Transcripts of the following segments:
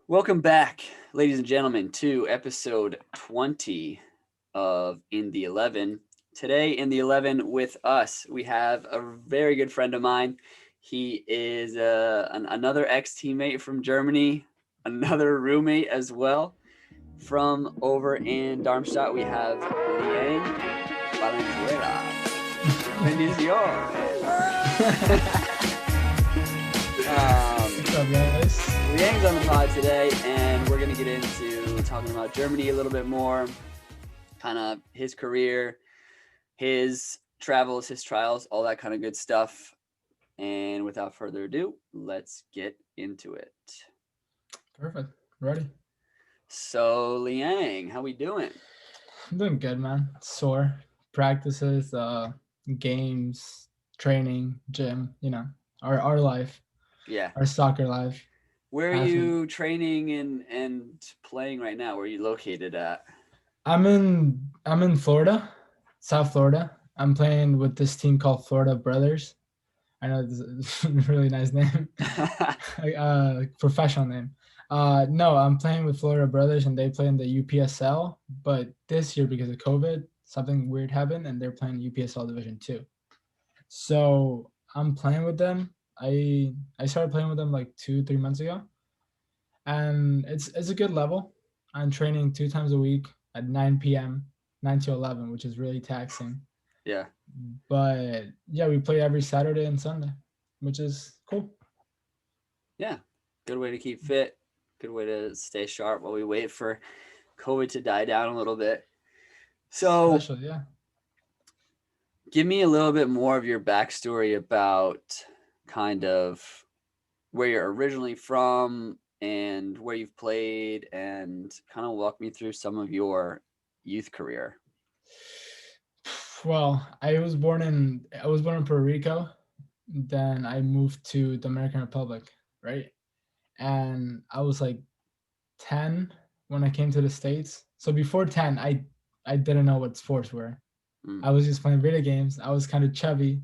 Welcome back, ladies and gentlemen, to episode 20 of In the 11. Today in the 11 with us, we have a very good friend of mine. He is another ex-teammate from Germany, another roommate as well. From over in Darmstadt, we have Leang Valenzuela. Bendición. What's up, guys? Liang's on the pod today, and we're going to get into talking about Germany a little bit more, kind of his career, his travels, his trials, all that kind of good stuff. And without further ado, let's get into it. Perfect. Ready? So, Liang, how we doing? I'm doing good, man. Sore. Practices, games, training, gym, our life. Yeah. Our soccer life. Where are you training and playing right now? Where are you located at? I'm in Florida, South Florida. I'm playing with this team called Florida Brothers. I know this is a really nice name. Professional name. No, I'm playing with Florida Brothers and they play in the UPSL. But this year, because of COVID, something weird happened and they're playing UPSL Division 2. So I'm playing with them. I started playing with them like 2-3 months ago, and it's a good level. I'm training 2 times a week at 9 p.m., 9 to 11, which is really taxing. Yeah. But yeah, we play every Saturday and Sunday, which is cool. Yeah, good way to keep fit. Good way to stay sharp while we wait for COVID to die down a little bit. So, Special, yeah. Give me a little bit more of your backstory about kind of where you're originally from and where you've played, and kind of walk me through some of your youth career. Well, I was born in Puerto Rico. Then I moved to the Dominican Republic, right? And I was like 10 when I came to the States. So before 10, I didn't know what sports were. I was just playing video games. I was kind of chubby.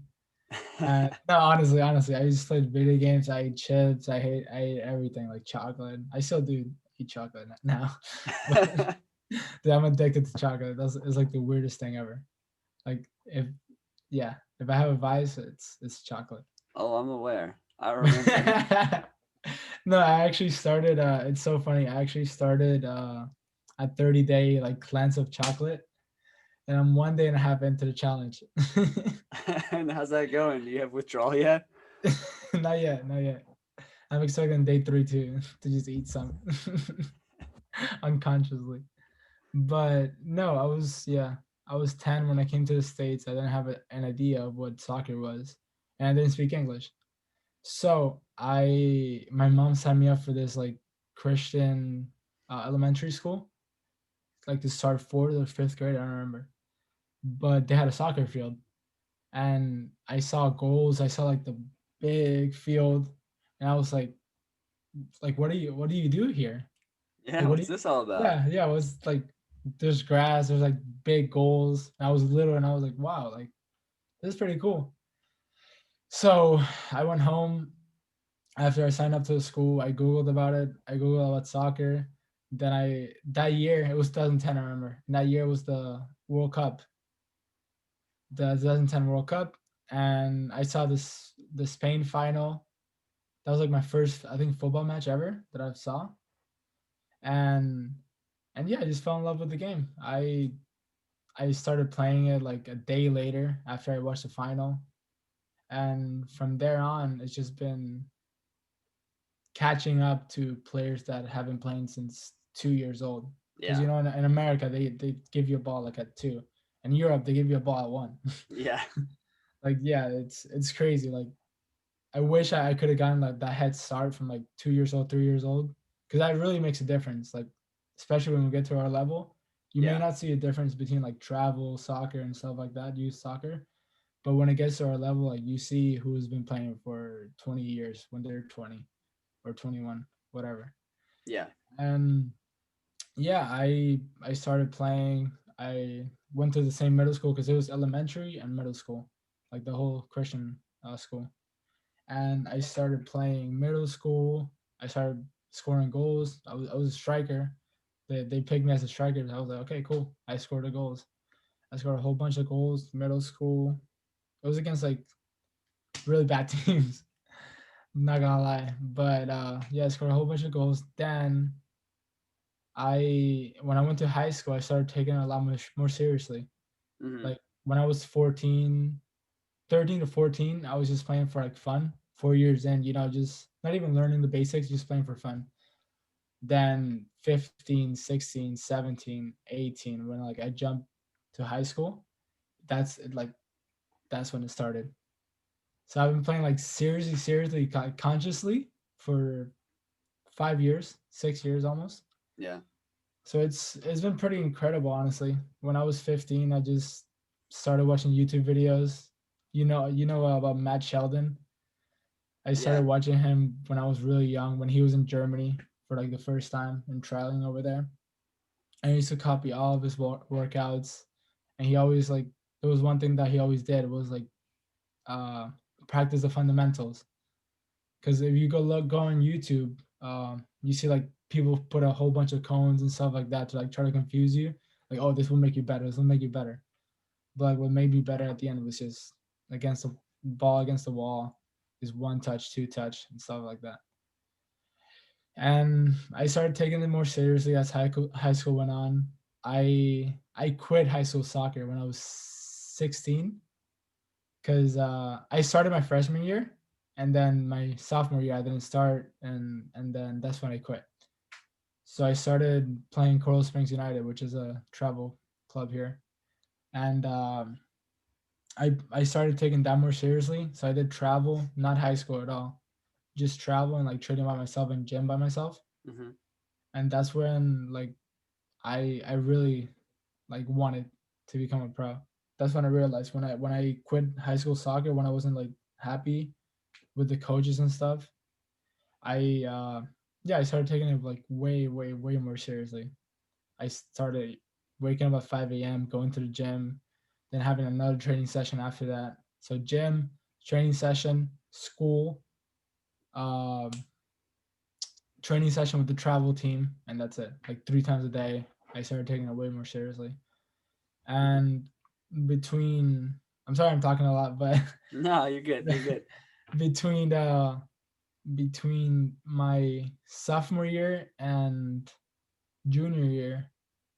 No, honestly, I just played video games. I ate chips. I ate everything, like chocolate. I still do eat chocolate now. But, dude, I'm addicted to chocolate. It's like the weirdest thing ever. Like if I have a vice, it's chocolate. Oh, I'm aware. I remember. No, I actually started. It's so funny. I actually started a 30-day like cleanse of chocolate, and I'm 1 day and a half into the challenge. And how's that going? Do you have withdrawal yet? Not yet. I'm expecting day 3 to just eat some unconsciously. But no, I was 10 when I came to the States. I didn't have an idea of what soccer was, and I didn't speak English. So my mom signed me up for this like Christian elementary school, like to start 4th or 5th grade. I don't remember, but they had a soccer field, and I saw goals. I saw like the big field, and I was like, what do you do here? Yeah, Like, what's this all about? Yeah. It was like there's grass. There's like big goals. And I was little, and I was like, wow, like this is pretty cool. So I went home. After I signed up to the school, I Googled about it. I Googled about soccer. Then that year, it was 2010, I remember. And that year was the World Cup, the 2010 World Cup. And I saw the Spain final. That was like my first, I think, football match ever that I saw. And yeah, I just fell in love with the game. I started playing it like a day later after I watched the final. And from there on, it's just been catching up to players that have been playing since 2 years old. Because in America they give you a ball like at 2. In Europe they give you a ball at 1. Yeah. Like it's crazy. Like I wish I could have gotten like that head start from like 2 years old, 3 years old. Because that really makes a difference. Like especially when we get to our level, you may not see a difference between like travel, soccer, and stuff like that, youth soccer. But when it gets to our level, like you see who's been playing for 20 years when they're 20 or 21, whatever. Yeah. And yeah, I started playing. I went to the same middle school because it was elementary and middle school, like the whole Christian school. And I started playing middle school. I started scoring goals. I was a striker. They picked me as a striker. I was like, okay, cool. I scored the goals. I scored a whole bunch of goals. Middle school. It was against like really bad teams. I'm not gonna lie, but yeah, I scored a whole bunch of goals. Then when I went to high school, I started taking it a lot more seriously. Hmm. Like when I was 14, 13 to 14, I was just playing for like fun. 4 years in, just not even learning the basics, just playing for fun. Then 15, 16, 17, 18, when like I jumped to high school, that's like that's when it started. So I've been playing like seriously, consciously for 5 years, 6 years almost. Yeah. So it's been pretty incredible, honestly. When I was 15, I just started watching YouTube videos. You know about Matt Sheldon. I Yeah. started watching him when I was really young, when he was in Germany for like the first time and trialing over there. I used to copy all of his workouts, and he always like there was one thing that he always did was like uh, practice the fundamentals. Because if you go on YouTube, you see like people put a whole bunch of cones and stuff like that to like try to confuse you. Like, oh, this will make you better. This will make you better. But like, what made me better at the end was just against the ball against the wall, is one touch, two touch, and stuff like that. And I started taking it more seriously as high school went on. I quit high school soccer when I was 16 because I started my freshman year, and then my sophomore year I didn't start, and then that's when I quit. So I started playing Coral Springs United, which is a travel club here, and I started taking that more seriously. So I did travel, not high school at all, just travel and like training by myself and gym by myself, Hmm. and that's when like I really like wanted to become a pro. That's when I realized when I quit high school soccer, when I wasn't like happy with the coaches and stuff, I yeah, I started taking it like way more seriously. I started waking up at 5 a.m., going to the gym, then having another training session after that. So gym, training session, school, um, training session with the travel team, and that's it. Like 3 times a day. I started taking it way more seriously. Hmm. And between, I'm sorry I'm talking a lot, but No, you're good. You're good. between between my sophomore year and junior year,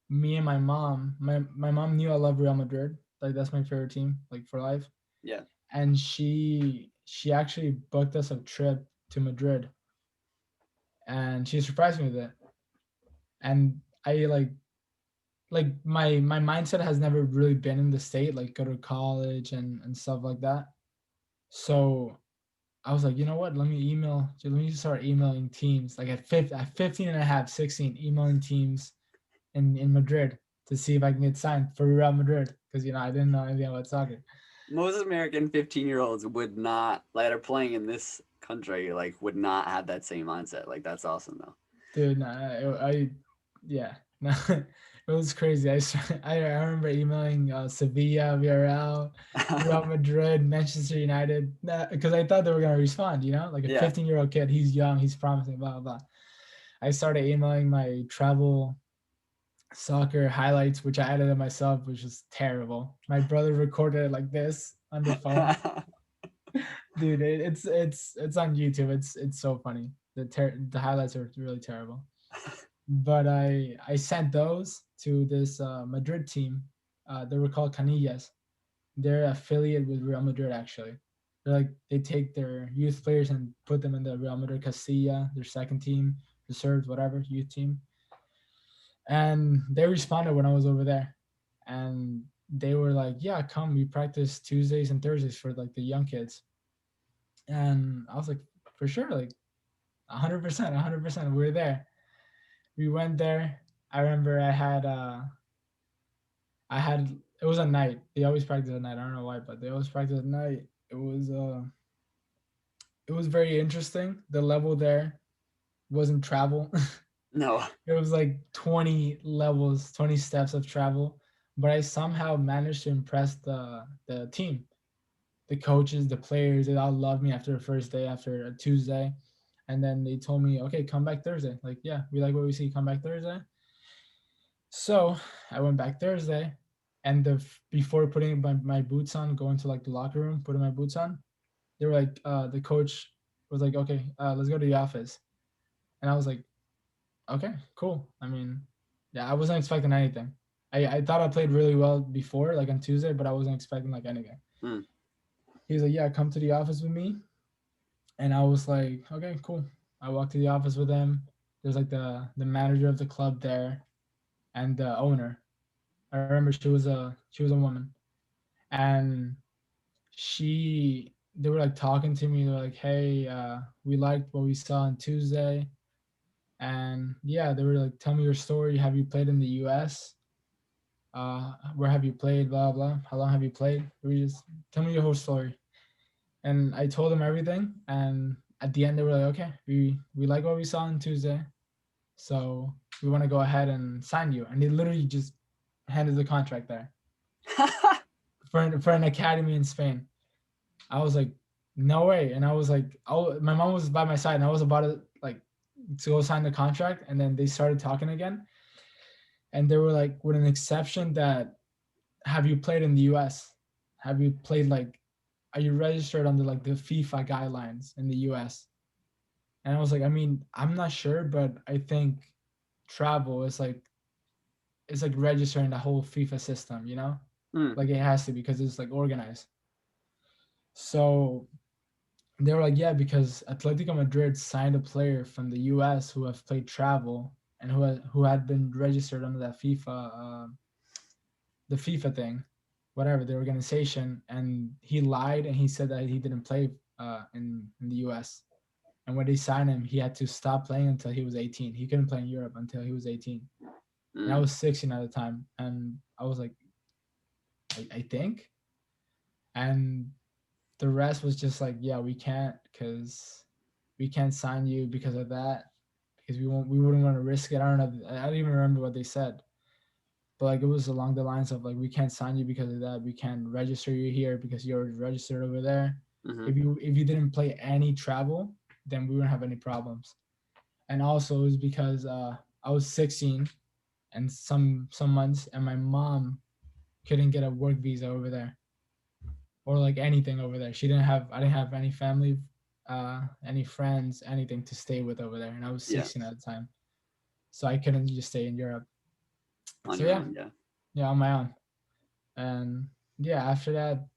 me and my mom knew I love Real Madrid. Like that's my favorite team, like for life. Yeah. And she actually booked us a trip to Madrid, and she surprised me with it. And I like my mindset has never really been in the state, like go to college and stuff like that. So I was like, you know what? Let me start emailing teams. Like at 15 and a half, 16, emailing teams in Madrid to see if I can get signed for Real Madrid because I didn't know anything about soccer. Most American 15-year-olds would not, that are playing in this country, like, would not have that same mindset. Like, that's awesome, though. Dude, no, yeah, no, it was crazy. I remember emailing Sevilla, Villarreal, Real Madrid, Manchester United, because I thought they were gonna respond. Like a Yeah. 15-year-old kid, he's young, he's promising, blah blah blah. I started emailing my travel soccer highlights, which I edited myself, which was terrible. My brother recorded it like this on the phone. Dude, it's on YouTube. It's so funny. The highlights are really terrible. But I sent those to this Madrid team. They were called Canillas. They're affiliate with Real Madrid actually. They take their youth players and put them in the Real Madrid Castilla, their second team, reserves, whatever youth team. And they responded when I was over there, and they were like, "Yeah, come. We practice Tuesdays and Thursdays for like the young kids." And I was like, "For sure, like 100%, 100%. We're there." We went there. I remember I had it was a night. They always practice at night. I don't know why, but they always practice at night. It was very interesting. The level there wasn't travel. No. It was like 20 levels, 20 steps of travel, but I somehow managed to impress the team, the coaches, the players. They all loved me after the first day, after a Tuesday. And then they told me, okay, come back Thursday. Like, yeah, we like what we see. Come back Thursday. So I went back Thursday, and before putting my boots on, going to like the locker room, putting my boots on, they were like, the coach was like, okay, let's go to the office. And I was like, okay, cool. I mean, yeah, I wasn't expecting anything. I thought I played really well before, like on Tuesday, but I wasn't expecting like anything. Mm. He was like, yeah, come to the office with me. And I was like, okay, cool. I walked to the office with him. There's like the manager of the club there and the owner. I remember she was a woman. And they were like talking to me. They're like, hey, we liked what we saw on Tuesday. And yeah, they were like, tell me your story. Have you played in the US? Where have you played? Blah blah. How long have you played? We just tell me your whole story. And I told them everything. And at the end, they were like, okay, we like what we saw on Tuesday, so we want to go ahead and sign you. And they literally just handed the contract there for an academy in Spain. I was like, no way. And I was like, my mom was by my side, and I was about to like to go sign the contract, and then they started talking again, and they were like, with an exception that, have you played in the US? Have you played like, are you registered under like the FIFA guidelines in the US? And I was like, I mean, I'm not sure, but I think travel is like, it's like registering the whole FIFA system, you know? Mm. Like it has to, because it's like organized. So they were like, yeah, because Atletico Madrid signed a player from the US who have played travel and who had been registered under that the FIFA thing, whatever, the organization, and he lied and he said that he didn't play in the US. And when they signed him, he had to stop playing until he was 18. He couldn't play in Europe until he was 18. And I Mm. was 16 at the time. And I was like, I think. And the rest was just like, yeah, we can't, because we can't sign you because of that, because we wouldn't want to risk it. I don't know. I don't even remember what they said. But like, it was along the lines of like, we can't sign you because of that. We can't register you here because you're registered over there. Mm-hmm. If you didn't play any travel, then we wouldn't have any problems. And also it was because I was 16 and some months, and my mom couldn't get a work visa over there or like anything over there. I didn't have any family, any friends, anything to stay with over there, and I was 16 Yes. at the time, so I couldn't just stay in Europe. On So your yeah, own. Yeah. yeah, on my own. And yeah, after that,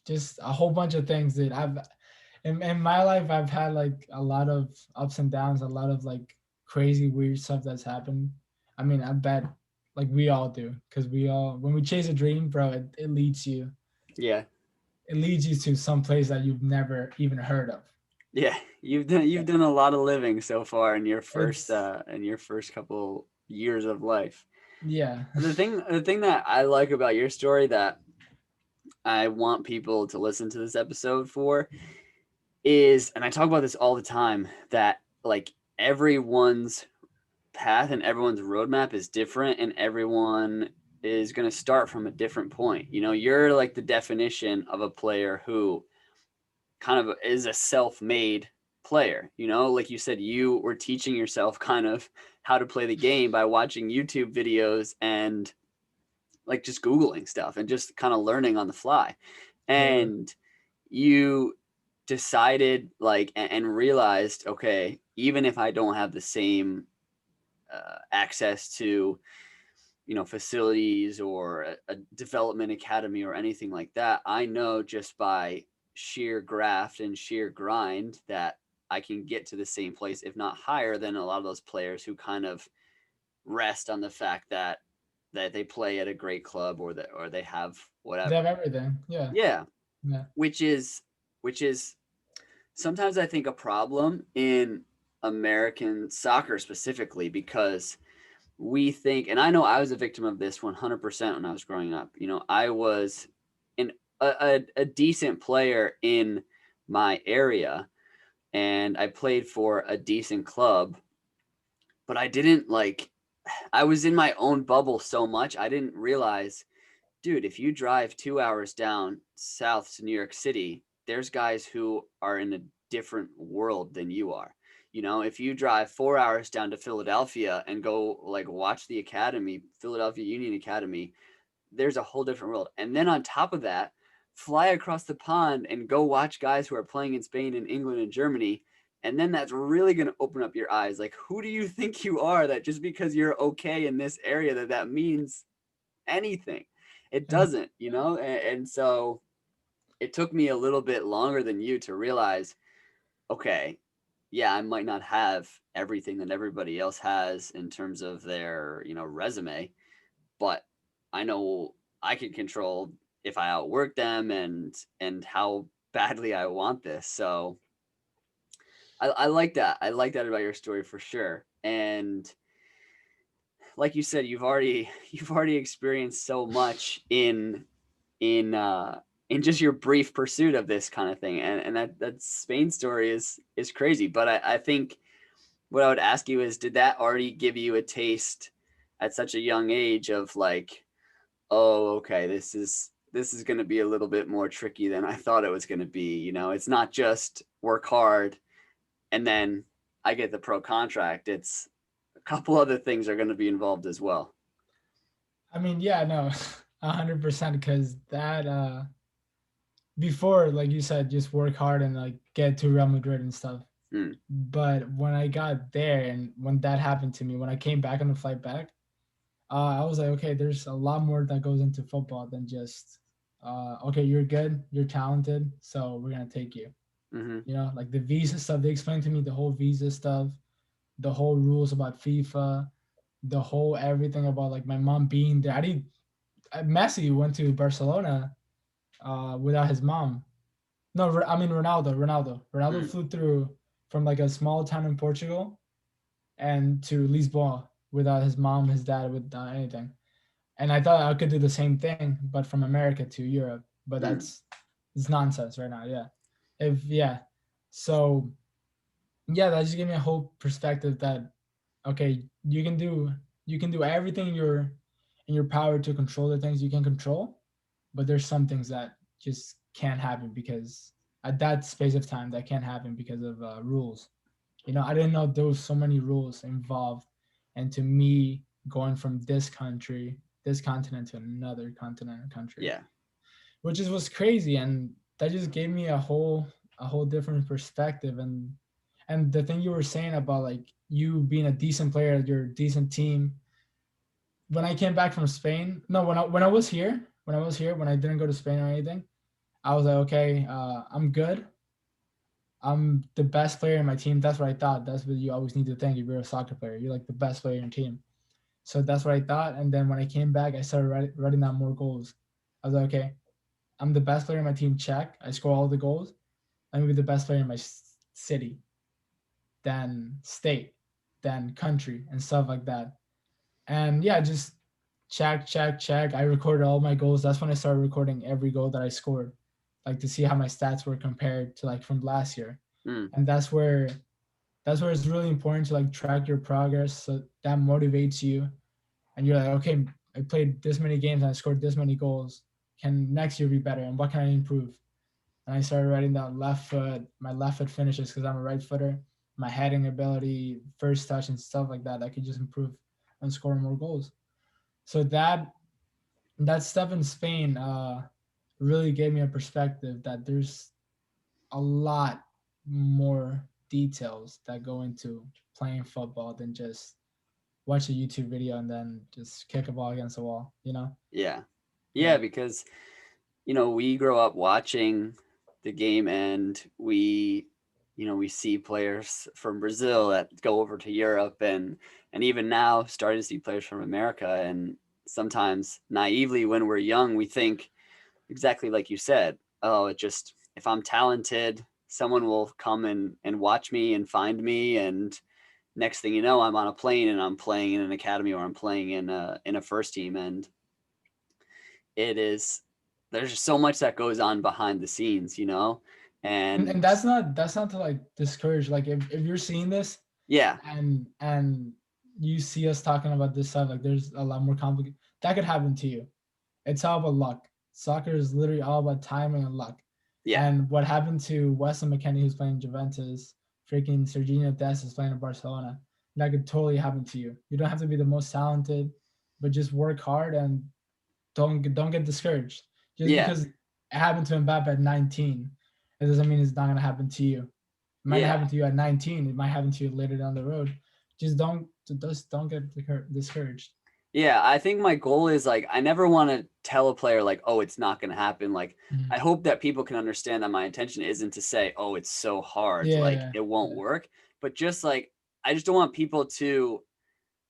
just a whole bunch of things that in my life, I've had like a lot of ups and downs, a lot of like crazy weird stuff that's happened. I mean, I bet like we all do, because we all, when we chase a dream, bro, Yeah. it leads you to some place that you've never even heard of. Yeah. You've done a lot of living so far It's in your first couple years of life. yeah. The thing that I like about your story that I want people to listen to this episode for is, and I talk about this all the time, that like everyone's path and everyone's roadmap is different, and everyone is going to start from a different point. You know, you're like the definition of a player who kind of is a self-made player. You know, like you said, you were teaching yourself kind of how to play the game by watching YouTube videos and like just Googling stuff and just kind of learning on the fly. Literally. And you decided like and realized, okay, even if I don't have the same access to, you know, facilities or a development academy or anything like that, I know just by sheer graft and sheer grind that I can get to the same place, if not higher, than a lot of those players who kind of rest on the fact that they play at a great club or they have They have whatever. everything. Yeah. Yeah, Yeah. which is sometimes I think a problem in American soccer specifically, because we think, and I know I was a victim of this 100% when I was growing up. You know, I was a decent player in my area, and I played for a decent club, but I didn't like, I was in my own bubble so much, I didn't realize, dude, if you drive 2 hours down south to New York City, there's guys who are in a different world than you are. You know, if you drive 4 hours down to Philadelphia and go like watch the academy, Philadelphia Union Academy, there's a whole different world. And then on top of that, fly across the pond and go watch guys who are playing in Spain and England and Germany. And then that's really going to open up your eyes. Like, who do you think you are that just because you're okay in this area that means anything? It And doesn't, you know? And so it took me a little bit longer than you to realize, okay, yeah, I might not have everything that everybody else has in terms of their, resume, but I know I can control if I outwork them and how badly I want this. So I like that. I like that about your story for sure. And like you said, you've already experienced so much in just your brief pursuit of this kind of thing. And that Spain story is crazy. But I think what I would ask you is, did that already give you a taste at such a young age of like, oh, okay, this is going to be a little bit more tricky than I thought it was going to be. It's not just work hard and then I get the pro contract. It's a couple other things are going to be involved as well. I mean, yeah, no, 100% because that before, like you said, just work hard and like get to Real Madrid and stuff. Hmm. But when I got there and when that happened to me, when I came back on the flight back, I was like, okay, there's a lot more that goes into football than just, okay, you're good, you're talented, so we're gonna take you. Mm-hmm. Like the visa stuff. They explained to me the whole visa stuff, the whole rules about FIFA, the whole everything about like my mom being there. I did. Messi went to Barcelona without his mom. No, I mean Ronaldo. Ronaldo Hmm. flew through from like a small town in Portugal and to Lisboa without his mom, his dad, without anything. And I thought I could do the same thing, but from America to Europe. But Hmm. it's nonsense right now. Yeah, yeah. So yeah, that just gave me a whole perspective that okay, you can do everything in your power to control the things you can control, but there's some things that just can't happen because at that space of time that can't happen because of rules. I didn't know there was so many rules involved, and to me, going from this country, this continent to another continent and country, Yeah. which is was crazy, and that just gave me a whole different perspective. And the thing you were saying about like you being a decent player at your decent team. When I came back from Spain, no, when I didn't go to Spain or anything, I was like, okay, I'm good. I'm the best player in my team. That's what I thought. That's what you always need to think if you're a soccer player. You're like the best player in your team. So that's what I thought. And then when I came back, I started writing down more goals. I was like, okay, I'm the best player in my team. Check. I score all the goals. I'm gonna be the best player in my city, then state, then country, and stuff like that. And yeah, just check, check, check. I recorded all my goals. That's when I started recording every goal that I scored, like to see how my stats were compared to like from last year. Hmm. And that's where it's really important to like track your progress so that motivates you. And you're like, okay, I played this many games and I scored this many goals. Can next year be better? And what can I improve? And I started writing down my left foot finishes because I'm a right footer, my heading ability, first touch, and stuff like that. I could just improve and score more goals. So that stuff in Spain really gave me a perspective that there's a lot more details that go into playing football than just watch a YouTube video and then just kick a ball against the wall. Yeah. Yeah. Yeah, because we grow up watching the game and we see players from Brazil that go over to Europe and even now starting to see players from America. And sometimes naively when we're young, we think exactly like you said, oh, it just, if I'm talented, someone will come and watch me and find me. And next thing you know, I'm on a plane and I'm playing in an academy or I'm playing in a first team. And it is, there's just so much that goes on behind the scenes. And And that's not to like discourage, like if you're seeing this yeah. and you see us talking about this stuff, like there's a lot more complicated that could happen to you. It's all about luck. Soccer is literally all about timing and luck. Yeah. And what happened to Wesley McKennie, who's playing Juventus, freaking Serginho Dest is playing in Barcelona. That could totally happen to you. You don't have to be the most talented, but just work hard and don't get discouraged. Just Yeah. because it happened to Mbappe at 19, it doesn't mean it's not gonna happen to you. It might not Yeah. happen to you at 19. It might happen to you later down the road. Just don't get discouraged. Yeah, I think my goal is like I never want to tell a player like, oh, it's not going to happen. Like I Mhm. hope that people can understand that my intention isn't to say, oh, it's so hard, like Yeah, it won't yeah. work, but just like I just don't want people to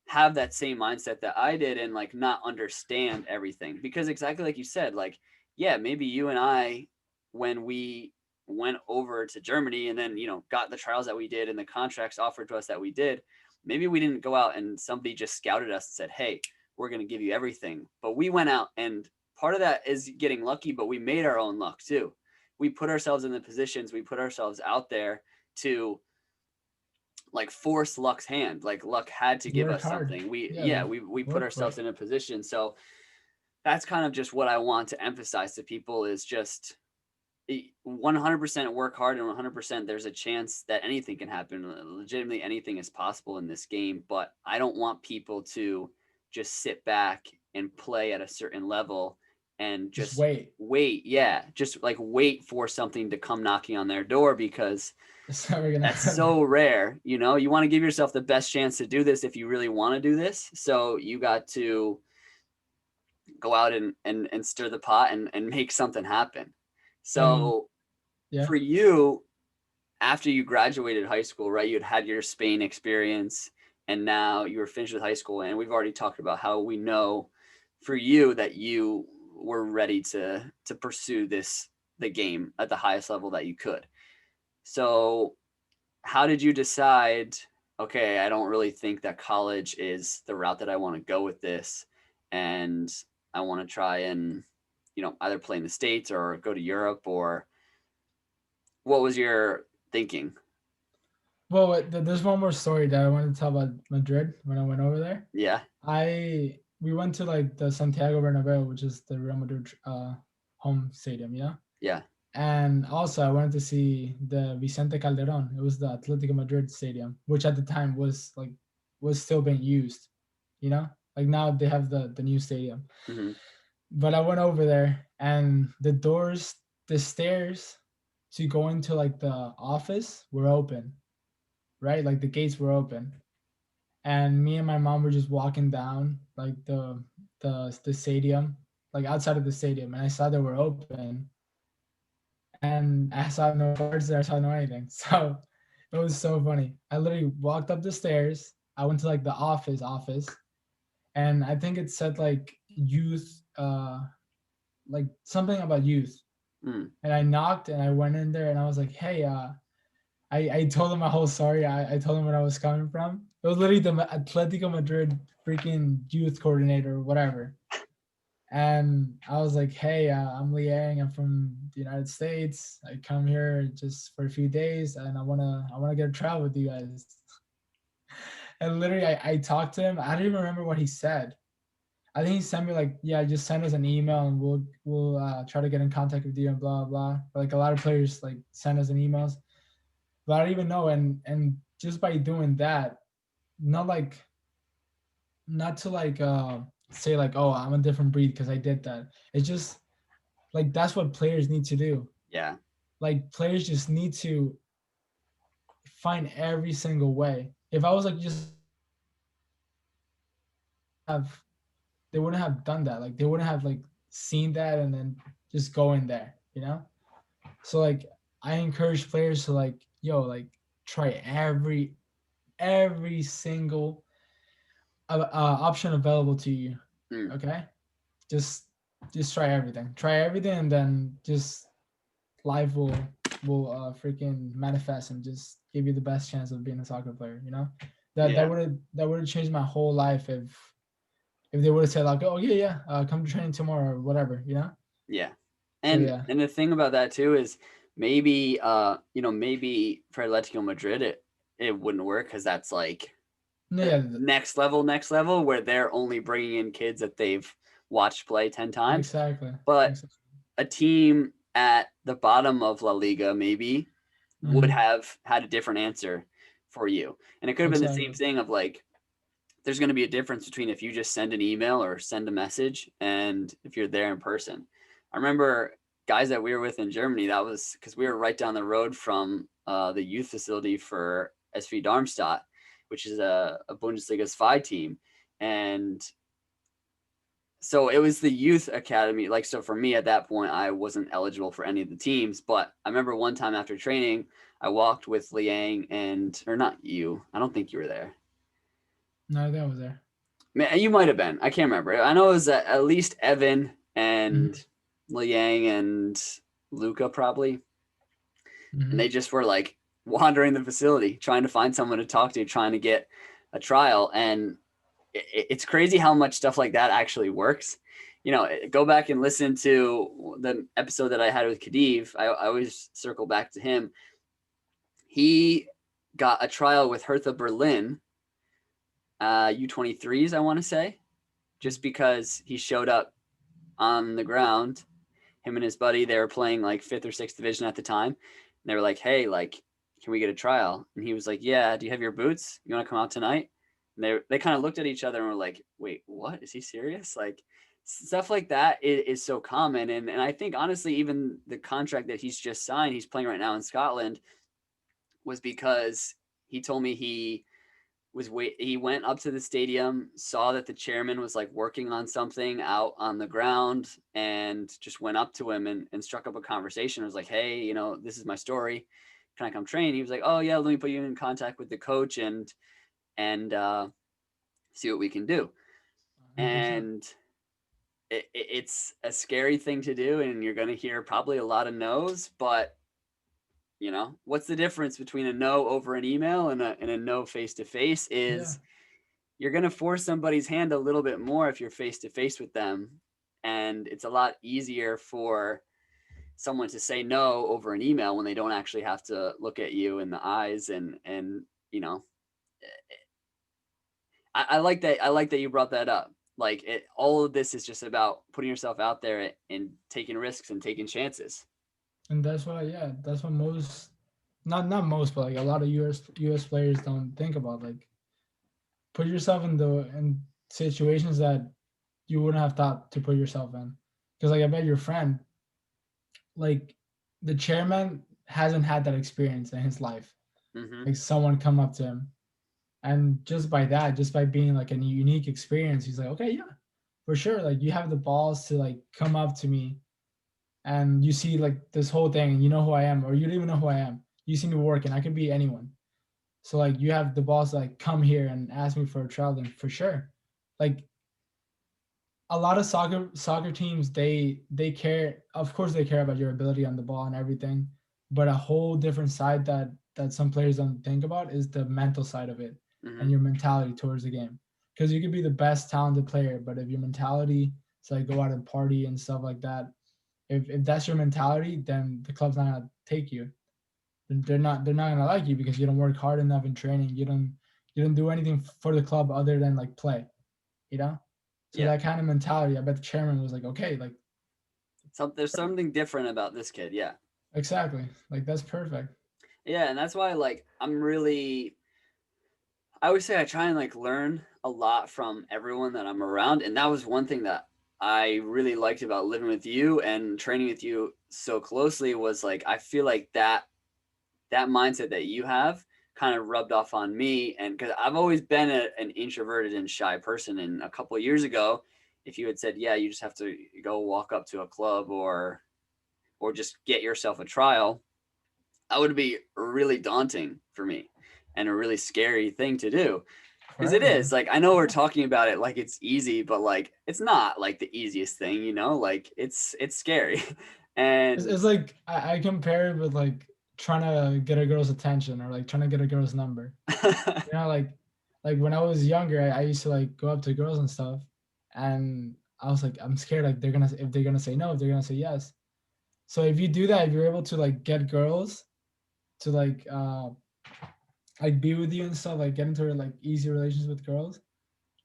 have that same mindset that I did and like not understand everything because exactly like you said, like yeah, maybe you and I when we went over to Germany and then, got the trials that we did and the contracts offered to us that we did, maybe we didn't go out and somebody just scouted us and said, "Hey, we're going to give you everything." But we went out and part of that is getting lucky, but we made our own luck too. We put ourselves in the positions, we put ourselves out there to like force luck's hand. Like luck had to give Work us hard. something. We Yeah, yeah, we put work for ourselves it. in a position. So that's kind of just what I want to emphasize to people is just 100% work hard and 100% there's a chance that anything can happen. Legitimately anything is possible in this game, but I don't want people to just sit back and play at a certain level and Just just wait. wait. Yeah, just like wait for something to come knocking on their door because It's never gonna that's happen. so rare. You want to give yourself the best chance to do this if you really want to do this. So you got to go out and stir the pot and make something happen. And So yeah, for you, after you graduated high school, right, you had your Spain experience and now you were finished with high school. And we've already talked about how we know for you that you were ready to pursue the game at the highest level that you could. So how did you decide, okay, I don't really think that college is the route that I want to go with this and I want to try and either play in the States or go to Europe, or what was your thinking? well, there's one more story that I wanted to tell about Madrid when I went over there. Yeah. We went to like the Santiago Bernabeu, which is the Real Madrid home stadium, Yeah. And also I wanted to see the Vicente Calderon. It was the Atletico Madrid stadium, which at the time was still being used, you know. Like now they have the new stadium. Mm-hmm. But I went over there and the stairs to go into like the office were open, right? Like the gates were open. And me and my mom were just walking down like the stadium, like outside of the stadium, and I saw they were open, and I saw no guards there, I saw no anything. So it was so funny. I literally walked up the stairs. I went to like the office, and I think it said like youth, like something about youth. Mm. And I knocked, and I went in there, and I was like, "Hey, I told him my whole story. I told him where I was coming from. It was literally the Atletico Madrid freaking youth coordinator or whatever. And I was like, hey, I'm Liang. I'm from the United States. I come here just for a few days, and I wanna get a travel with you guys. And literally, I talked to him. I don't even remember what he said. I think he sent me like, yeah, just send us an email and we'll try to get in contact with you and blah blah. But like a lot of players like send us an emails, but I don't even know. And just by doing that, not like not to like say like, oh, I'm a different breed because I did that. It's just like that's what players need to do. Yeah. Like players just need to find every single way. If I was like just have they wouldn't have done that. Like they wouldn't have like seen that and then just go in there, you know? So like I encourage players to like, yo, like try every single option available to you. Mm. Okay? Just just try everything. Try everything and then just life will freaking manifest and just give you the best chance of being a soccer player. You know, Yeah. that would have changed my whole life if they would have said like, oh yeah yeah, come to training tomorrow or whatever. You know. Yeah. So And yeah, and the thing about that too is maybe maybe for Atletico Madrid it wouldn't work because that's like no yeah, next level where they're only bringing in kids that they've watched play 10 times. exactly But exactly. a team at the bottom of La Liga maybe would Mm-hmm. have had a different answer for you. And it could have been the same Exactly. thing of like, there's going to be a difference between if you just send an email or send a message and if you're there in person. I remember guys that we were with in Germany, that was because we were right down the road from the youth facility for SV Darmstadt, which is a Bundesliga 5 team. And so it was the youth academy. Like, so for me at that point, I wasn't eligible for any of the teams. But I remember one time after training, I walked with Liang and, or not you, I don't think you were there. No, that was there. Man, you might have been. I can't remember. I know it was at least Evan and Mm-hmm. Liang and Luca probably, and Mm-hmm. they just were like wandering the facility trying to find someone to talk to, trying to get a trial. And it's crazy how much stuff like that actually works. You know, go back and listen to the episode that I had with Khedive. I always circle back to him. He got a trial with Hertha Berlin, U23s, I want to say, just because he showed up on the ground. Him and his buddy, they were playing like fifth or sixth division at the time. And they were like, hey, like, can we get a trial? And he was like, yeah, do you have your boots? You want to come out tonight? And they kind of looked at each other and were like, wait, what? Is he serious? Like, stuff like that is so common. And I think, honestly, even the contract that he's just signed, he's playing right now in Scotland, was because he told me he went up to the stadium, saw that the chairman was like working on something out on the ground, and just went up to him and struck up a conversation. It was like, hey, you know, this is my story, can I come train? He was like, oh yeah, let me put you in contact with the coach and see what we can do. 100%. And it's a scary thing to do, and you're going to hear probably a lot of no's, but you know, what's the difference between a no over an email and a no face to face Yeah. is you're going to force somebody's hand a little bit more if you're face to face with them. And it's a lot easier for someone to say no over an email when they don't actually have to look at you in the eyes. And, you know, I like that. I like that you brought that up. Like all of this is just about putting yourself out there and taking risks and taking chances. And that's why, yeah, that's what most, not most, but like a lot of US players don't think about. Like, put yourself in situations that you wouldn't have thought to put yourself in. Because like I bet your friend, like the chairman hasn't had that experience in his life. Mm-hmm. Like someone come up to him, and just by that, just by being like a unique experience, he's like, okay, yeah, for sure. Like you have the balls to like come up to me, and you see like this whole thing, and you know who I am, or you don't even know who I am. You see me working. I could be anyone. So like you have the balls to like come here and ask me for a trial, then for sure. Like a lot of soccer teams, they care, of course they care about your ability on the ball and everything, but a whole different side that some players don't think about is the mental side of it Mm-hmm. and your mentality towards the game. Because you could be the best talented player, but if your mentality is like go out and party and stuff like that, if that's your mentality, then the club's not gonna take you. They're not gonna like you because you don't work hard enough in training. You don't do anything for the club other than like play, you know. So Yeah. that kind of mentality, I bet the chairman was like, okay, like There's something different about this kid. Yeah. exactly, like that's perfect. Yeah. And that's why, like, I always say I try and like learn a lot from everyone that I'm around. And that was one thing that I really liked about living with you and training with you so closely was like, I feel like that mindset that you have kind of rubbed off on me. And because I've always been an introverted and shy person. And a couple of years ago, if you had said, yeah, you just have to go walk up to a club or just get yourself a trial, that would be really daunting for me and a really scary thing to do. For Because it is everyone. like, I know we're Yeah. talking about it like it's easy, but like it's not like the easiest thing, you know, like it's scary. It's, And it's like I compare it with like trying to get a girl's attention or like trying to get a girl's number. You know, like when I was younger, I used to like go up to girls and stuff, and I was like, I'm scared like they're gonna say no, if they're gonna say yes. So if you do that, if you're able to like get girls to like be with you and stuff, like get into like easy relations with girls,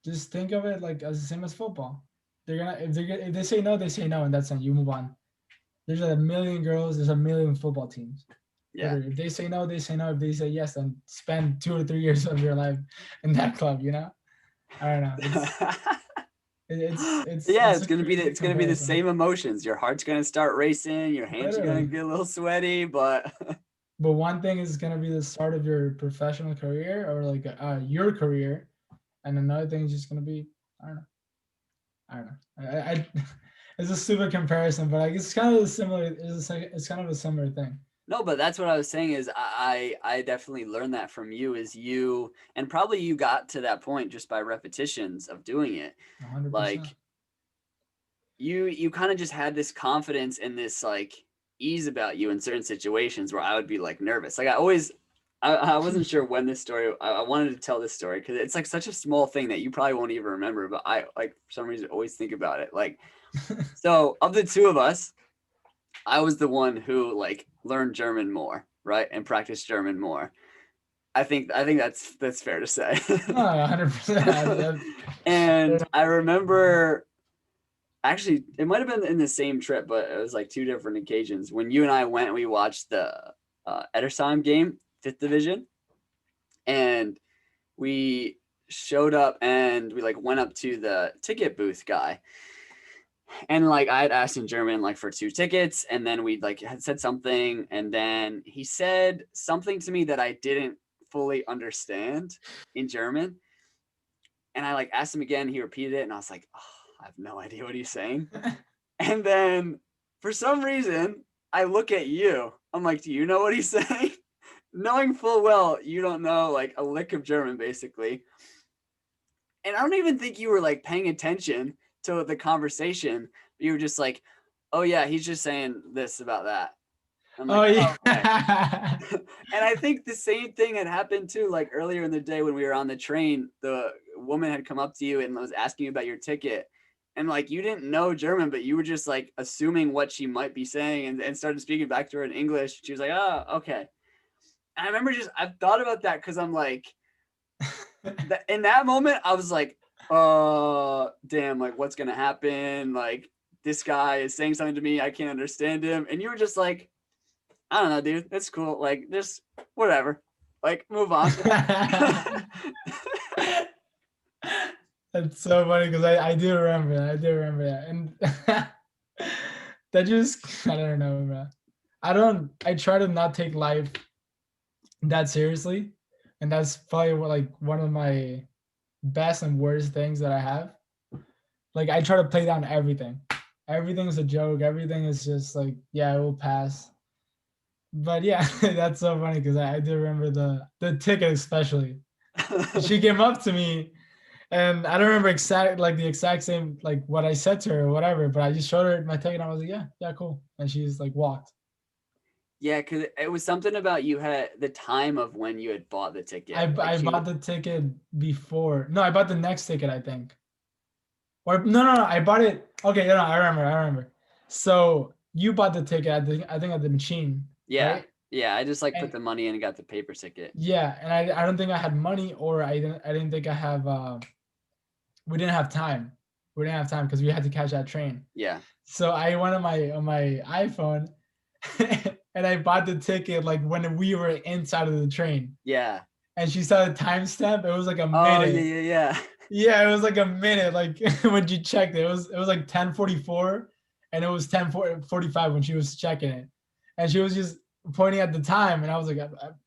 just think of it like as the same as football. They're gonna if they say no, they say no, and that's it. You move on. There's a million girls. There's a million football teams. Yeah. Literally, if they say no, they say no. If they say yes, then spend 2 or 3 years of your life in that club. I don't know. Yeah, It's a crazy it's gonna be the comparison. same emotions. Your heart's gonna start racing, your hands are gonna Literally. get a little sweaty, but But one thing is gonna be the start of your professional career or like your career, and another thing is just gonna be I don't know. I don't know. I it's a stupid comparison, but like it's kind of a similar. It's kind of a similar thing. no, but that's what I was saying is I definitely learned that from you is you and probably you got to that point just by repetitions of doing it. 100%. Like you kind of just had this confidence and this like ease about you in certain situations where I would be like nervous. Like I wasn't sure when this story I wanted to tell this story because it's like such a small thing that you probably won't even remember, but I like for some reason always think about it. Like so of the two of us, I was the one who like learned German more, right? And practiced German more. I think that's fair to say. No, 100%. And I remember actually it might have been in the same trip, but it was like two different occasions. When you and I went, we watched the Edersheim game, 5th division, and we showed up and we like went up to the ticket booth guy and like I had asked in German like for 2 tickets, and then we like had said something, and then he said something to me that I didn't fully understand in German, and I like asked him again. He repeated it, and I was like, oh, I have no idea what he's saying. And then for some reason, I look at you. I'm like, do you know what he's saying? Knowing full well you don't know like a lick of German, basically. And I don't even think you were like paying attention to the conversation. You were just like, oh yeah, he's just saying this about that. I'm like, Oh oh, okay. yeah. And I think the same thing had happened too. Like earlier in the day when we were on the train, the woman had come up to you and was asking you about your ticket. And like you didn't know German, but you were just like assuming what she might be saying and started speaking back to her in English. She was like, oh, okay. And I remember I've thought about that because I'm like, in that moment, I was like, damn, like what's gonna happen? Like this guy is saying something to me, I can't understand him. And you were just like, I don't know, dude, it's cool. Like just whatever. Like move on. That's so funny because I do remember that. I do remember that. And that just I don't know, bro. I try to not take life that seriously. And that's probably like one of my best and worst things that I have. Like I try to play down everything. Everything's a joke. Everything is just like, yeah, it will pass. But yeah, that's so funny because I do remember the ticket especially. She came up to me and I don't remember the exact same like what I said to her or whatever, but I just showed her my ticket and I was like, yeah, yeah, cool. And she's like walked. Yeah, because it was something about you had the time of when you had bought the ticket. Like I she bought the ticket before. No, I bought the next ticket, I think. Or no, I bought it. Okay, no, I remember. So you bought the ticket at I think at the machine, yeah. right? Yeah, I just like put And the money in and got the paper ticket. yeah, and I don't think I had money or I didn't think I have we didn't have time. We didn't have time because we had to catch that train. Yeah. So I went on my iPhone and I bought the ticket like when we were inside of the train. Yeah. And she saw the timestamp. It was like a Oh yeah, minute. yeah, yeah. Yeah, it was like a minute. Like when you checked it, it was like 10:44, and it was 10:45 when she was checking it, and she was just pointing at the time, and I was like,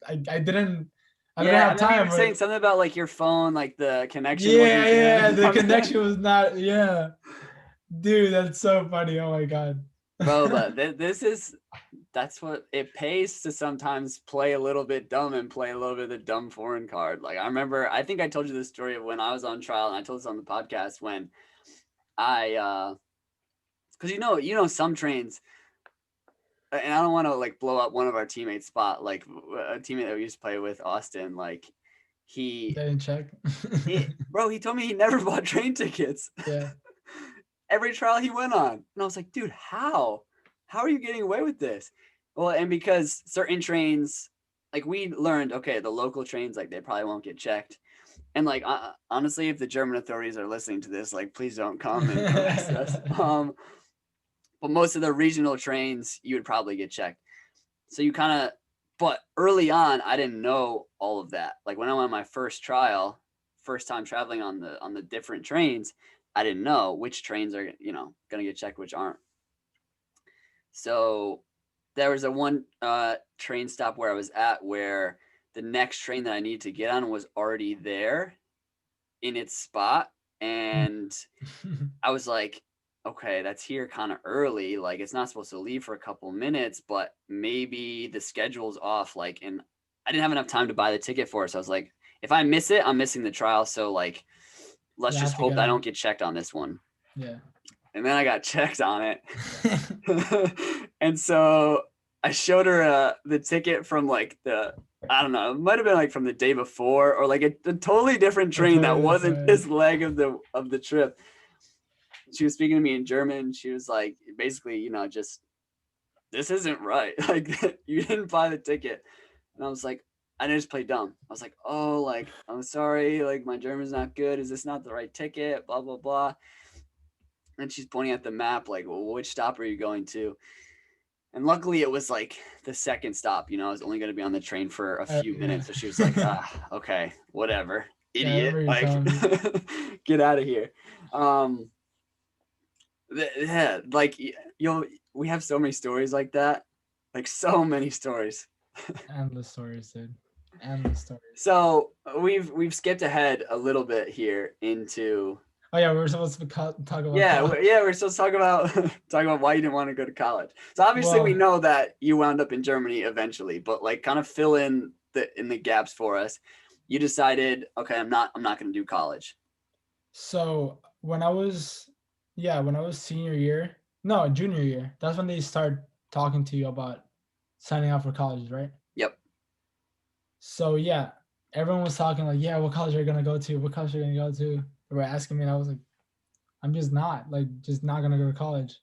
I didn't Yeah, I have remember you were time. saying something about like your phone, like the connection Yeah, wasn't good yeah, or the something. connection was not. Yeah, dude, that's so funny. Oh my god. Bro, but that's what it pays to sometimes play a little bit dumb and play a little bit of the dumb foreign card. Like I remember, I think I told you the story of when I was on trial, and I told this on the podcast when I because you know some trains, and I don't want to like blow up one of our teammates' spot, like a teammate that we used to play with, Austin. Like he, Didn't check. bro, he told me he never bought train tickets. Yeah. Every trial he went on, and I was like, dude, how? How are you getting away with this? Well, and because certain trains, like we learned, okay, the local trains, like they probably won't get checked. And like honestly, if the German authorities are listening to this, like please don't come and arrest us. but most of the regional trains you would probably get checked. So you kind of, but early on, I didn't know all of that. Like when I went on my first trial, first time traveling on the different trains, I didn't know which trains are, going to get checked, which aren't. So there was a one train stop where I was at where the next train that I needed to get on was already there in its spot. And I was like, okay, that's here kind of early. Like it's not supposed to leave for a couple minutes, but maybe the schedule's off. Like, and I didn't have enough time to buy the ticket for it. So I was like, if I miss it, I'm missing the trial. So like, let's just hope I don't get checked on this one. Yeah. And then I got checked on it. And so I showed her the ticket from like I don't know, it might have been like from the day before or like a totally different train that wasn't this leg of the trip. She was speaking to me in German. She was like, basically, just, this isn't right. Like you didn't buy the ticket. And I was like, I just played dumb. I was like, oh, like, I'm sorry. Like my German's not good. Is this not the right ticket? Blah, blah, blah. And she's pointing at the map, like, well, which stop are you going to? And luckily it was like the second stop, I was only going to be on the train for a few minutes. So she was like, okay, whatever. Idiot. Like, get out of here. Yeah, like we have so many stories like that. Like so many stories. Endless stories, dude. Endless stories. So we've skipped ahead a little bit here into. Oh yeah, we were supposed to talk about. We're supposed to talk about why you didn't want to go to college. So obviously we know that you wound up in Germany eventually, but like kind of fill in the gaps for us. You decided, okay, I'm not going to do college. So when I was junior year, that's when they start talking to you about signing up for colleges, right? Yep. So yeah, everyone was talking like, yeah, what college are you gonna go to? What college are you gonna go to? They were asking me, and I was like, I'm just not gonna go to college.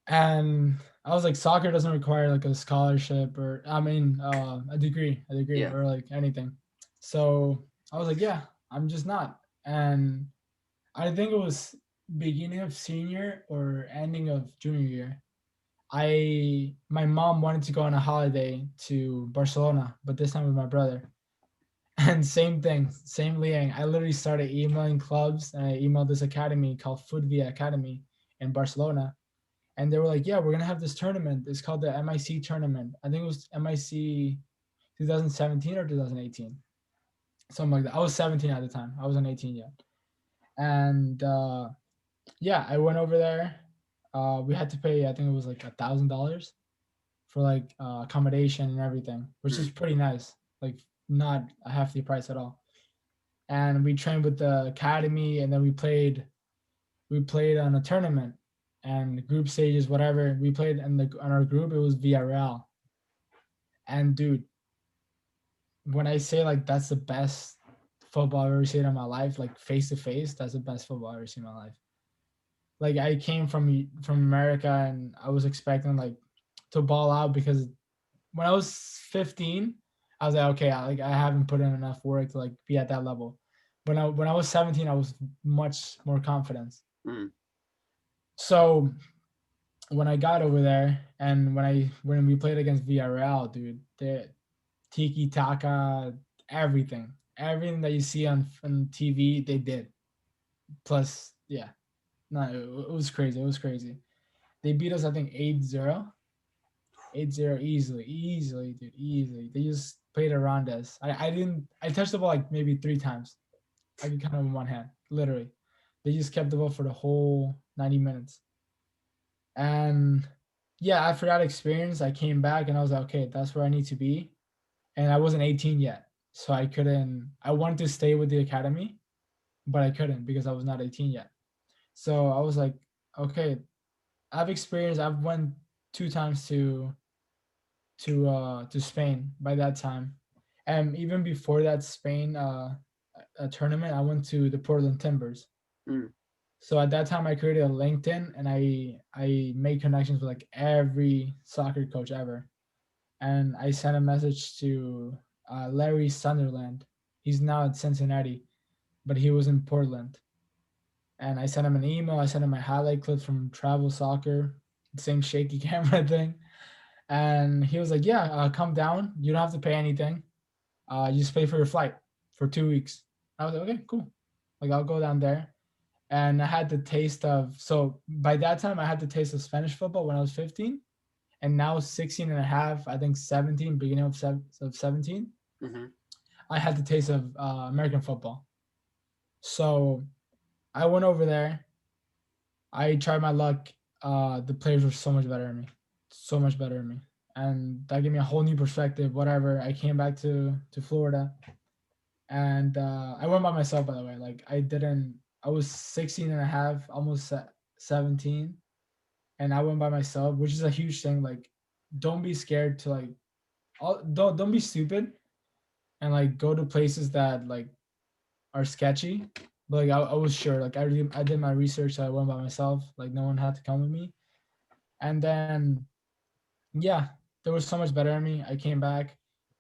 And I was like, soccer doesn't require like a scholarship or a degree or like anything. So I was like, yeah, I'm just not. And I think it was beginning of senior or ending of junior year. My mom wanted to go on a holiday to Barcelona, but this time with my brother. And same thing, same Leang. I literally started emailing clubs and I emailed this academy called Foodvia Academy in Barcelona. And they were like, yeah, we're gonna have this tournament. It's called the MIC tournament. I think it was MIC 2017 or 2018. Something like that. I was 17 at the time. I wasn't 18 yet. And yeah, I went over there. We had to pay, I think it was like $1,000 for like accommodation and everything, which is pretty nice. Like not a hefty price at all. And we trained with the academy, and then we played on a tournament and group stages, whatever. We played on our group. It was Villarreal. And dude, when I say like that's the best football I've ever seen in my life, like face to face, that's the best football I've ever seen in my life. Like I came from America and I was expecting like to ball out because when I was 15, I was like, okay, I haven't put in enough work to like be at that level. When I was 17, I was much more confident. So when I got over there and when we played against Villarreal, dude, the tiki taka, everything that you see on TV, they did. Plus, yeah, no, it was crazy. It was crazy. They beat us, I think 8-0. 8-0 easily, dude, easily. They just played around us. I touched the ball like maybe 3 times. I could count on one hand, literally. They just kept the ball for the whole 90 minutes. And yeah, after that experience, I came back and I was like, okay, that's where I need to be. And I wasn't 18 yet. So I wanted to stay with the academy, but I couldn't because I was not 18 yet. So I was like, okay, I've went 2 times to Spain by that time. And even before that Spain a tournament, I went to the Portland Timbers. So at that time I created a LinkedIn and I made connections with like every soccer coach ever. And I sent a message to Larry Sunderland. He's now at Cincinnati, but he was in Portland. and I sent him an email. I sent him my highlight clips from Travel Soccer, the same shaky camera thing, and he was like, "Yeah, come down. You don't have to pay anything. You just pay for your flight for 2 weeks." I was like, "Okay, cool. Like I'll go down there." And I had the taste of, so by that time I had the taste of Spanish football when I was 15, and now 16 and a half, I think 17, beginning of 17, Mm-hmm. I had the taste of American football. So I went over there. I tried my luck. The players were so much better than me, so much better than me, and that gave me a whole new perspective. Whatever. I came back to Florida, and I went by myself. By the way, like I didn't. I was 16 and a half, almost 17, and I went by myself, which is a huge thing. Like, don't be scared to like, don't be stupid and like go to places that like are sketchy. But like I was sure, like I did my research, so I went by myself. Like no one had to come with me, and then yeah, there was so much better than me. I came back,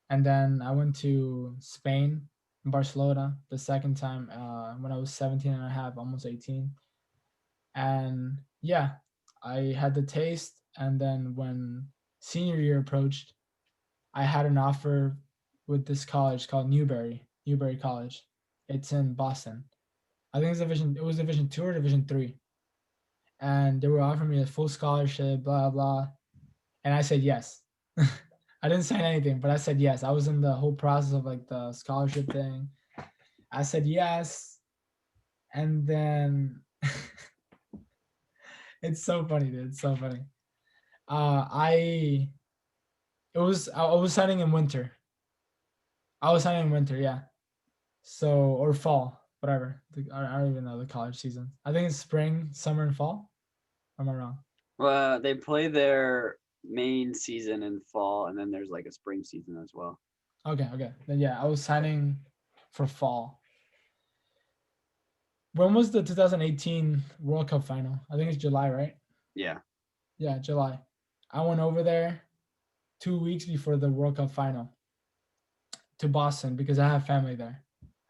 and then I went to Spain, Barcelona, the second time when I was 17 and a half, almost 18. And yeah, I had the taste. And then when senior year approached, I had an offer with this college called Newberry College. It's in Boston. I think it was Division 2 or Division 3. And they were offering me a full scholarship, blah blah. And I said yes. I didn't sign anything, but I said yes. I was in the whole process of like the scholarship thing. I said yes, and then it's so funny, dude. It's so funny. I I was signing in winter. I was signing in winter, yeah. So or fall, whatever. I don't even know the college season. I think it's spring, summer, and fall. Or am I wrong? Well, they play their main season in fall, and then there's like a spring season as well. Okay, okay. Then yeah, I was signing for fall. When was the 2018 World Cup final? I think it's July, right? Yeah. Yeah, July. I went over there 2 weeks before the World Cup final to Boston because I have family there.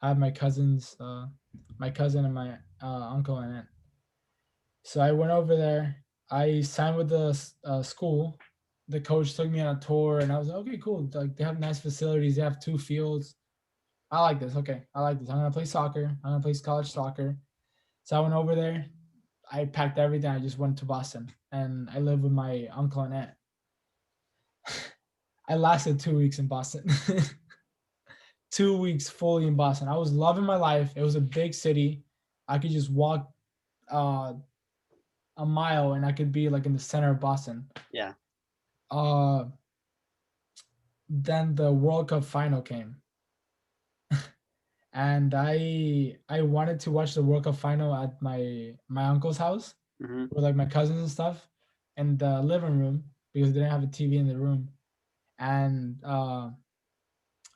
I have my cousin and my uncle and aunt. So I went over there. I signed with the school. The coach took me on a tour, and I was like, okay, cool. Like they have nice facilities. They have 2 fields. I like this. Okay, I like this. I'm gonna play soccer. I'm gonna play college soccer. So I went over there. I packed everything. I just went to Boston, and I lived with my uncle and aunt. I lasted 2 weeks in Boston. 2 weeks fully in Boston. I was loving my life. It was a big city. I could just walk uh, a mile and I could be like in the center of Boston. Yeah. Uh, then the World Cup final came, and I wanted to watch the World Cup final at my uncle's house Mm-hmm. with like my cousins and stuff in the living room because they didn't have a TV in the room. And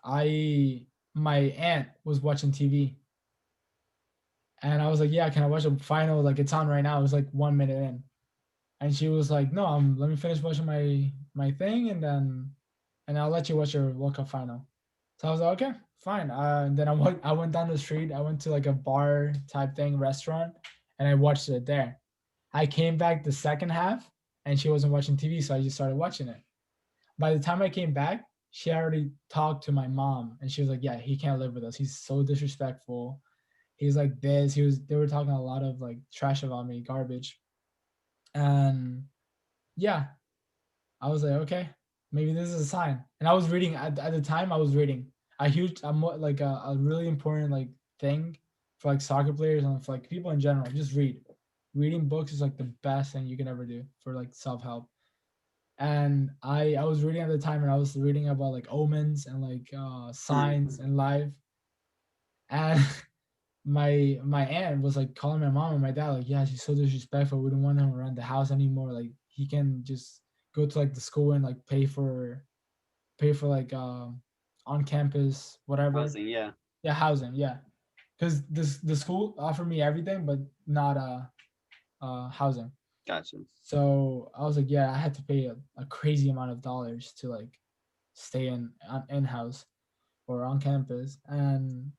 I my aunt was watching TV, and I was like, "Yeah, can I watch the final? Like it's on right now." It was like 1 minute in, and she was like, "No, let me finish watching my thing, and I'll let you watch your World Cup final." So I was like, "Okay, fine." And then I went down the street. I went to like a bar type thing, restaurant, and I watched it there. I came back the second half, and she wasn't watching TV, so I just started watching it. By the time I came back, she already talked to my mom, and she was like, "Yeah, he can't live with us. He's so disrespectful. He's like this." They were talking a lot of like trash about me, garbage, and yeah, I was like, okay, maybe this is a sign. And I was reading at the time. I was reading like a really important like thing for like soccer players and for like people in general. Just read. Reading books is like the best thing you can ever do for like self help. And I was reading at the time, and I was reading about like omens and like signs in life. And my aunt was like calling my mom and my dad like, yeah, she's so disrespectful. We don't want him around the house anymore. Like he can just go to like the school and like pay for like on campus whatever. Housing. Yeah. Yeah, housing. Yeah, because the school offered me everything, but not housing. Gotcha. So I was like, yeah, I had to pay a crazy amount of dollars to like stay in house or on campus. And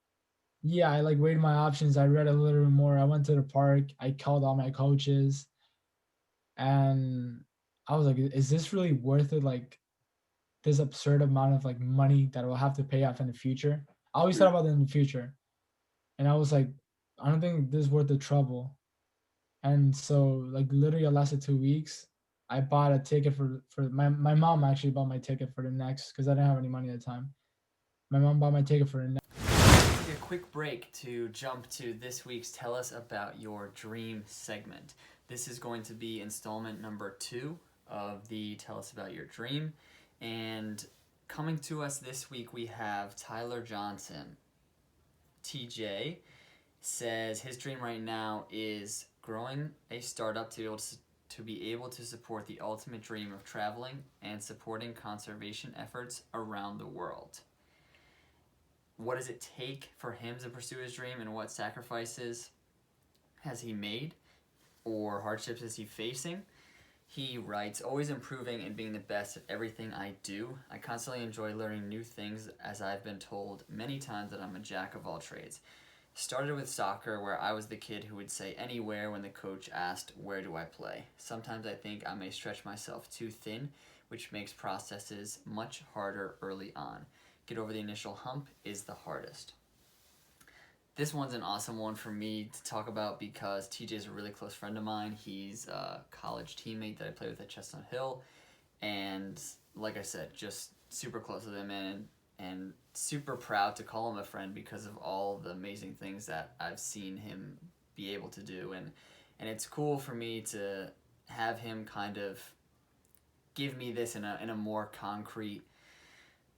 yeah, I like weighed my options. I read a little bit more. I went to the park. I called all my coaches, and I was like, is this really worth it? Like this absurd amount of like money that I will have to pay off in the future. I always thought Mm. about it in the future, and I was like, I don't think this is worth the trouble. And so like literally it lasted 2 weeks. I bought a ticket for my mom actually bought my ticket for the next because I didn't have any money at the time. My mom bought my ticket for the next. Take a quick break to jump to this week's Tell Us About Your Dream segment. This is going to be installment number 2 of the Tell Us About Your Dream. And coming to us this week, we have Tyler Johnson. TJ says his dream right now is growing a startup to be able to support the ultimate dream of traveling and supporting conservation efforts around the world. What does it take for him to pursue his dream, and what sacrifices has he made or hardships is he facing? He writes, always improving and being the best at everything I do. I constantly enjoy learning new things as I've been told many times that I'm a jack of all trades. Started with soccer, where I was the kid who would say anywhere when the coach asked, where do I play? Sometimes I think I may stretch myself too thin, which makes processes much harder early on. Get over the initial hump is the hardest. This one's an awesome one for me to talk about because TJ is a really close friend of mine. He's a college teammate that I play with at Chestnut Hill, and like I said, just super close with him, and super proud to call him a friend because of all the amazing things that I've seen him be able to do, and it's cool for me to have him kind of give me this in a more concrete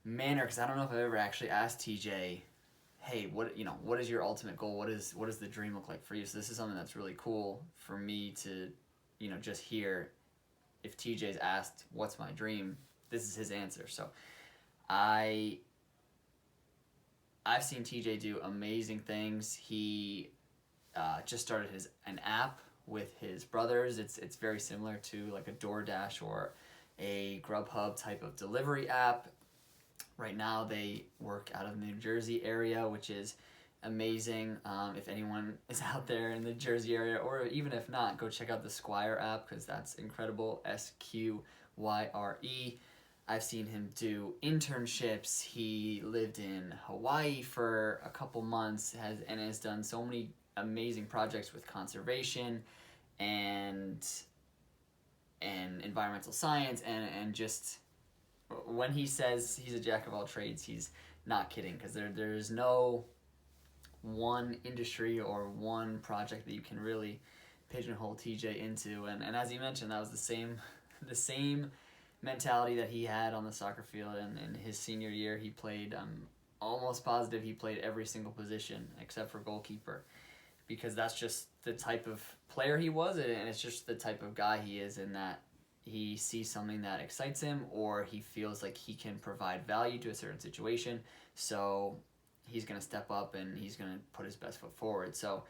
manner, because I don't know if I've ever actually asked TJ, hey, what is your ultimate goal? What does the dream look like for you? So this is something that's really cool for me to, just hear. If TJ's asked what's my dream, this is his answer. So I I've seen TJ do amazing things. He just started an app with his brothers. It's very similar to like a DoorDash or a Grubhub type of delivery app. Right now, they work out of the New Jersey area, which is amazing. If anyone is out there in the Jersey area, or even if not, go check out the Squire app because that's incredible. SQYRE. I've seen him do internships. He lived in Hawaii for a couple months, has done so many amazing projects with conservation and environmental science, and just when he says he's a jack of all trades, he's not kidding, because there's no one industry or one project that you can really pigeonhole TJ into. And as you mentioned, that was the same mentality that he had on the soccer field. And in his senior year, he played. Almost positive he played every single position except for goalkeeper, because that's just the type of player he was, and it's just the type of guy he is, in that he sees something that excites him, or he feels like he can provide value to a certain situation. So he's going to step up and he's going to put his best foot forward. So,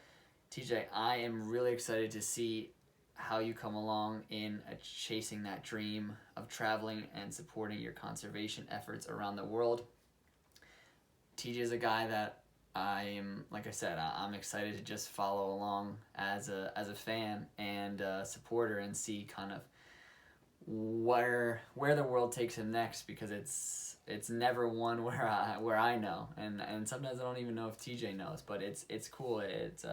TJ, I am really excited to see how you come along in chasing that dream of traveling and supporting your conservation efforts around the world. TJ is a guy that I'm, like I said, I'm excited to just follow along as a fan and a supporter, and see kind of where the world takes him next, because it's never one where I know, and sometimes I don't even know if TJ knows, but it's cool. It's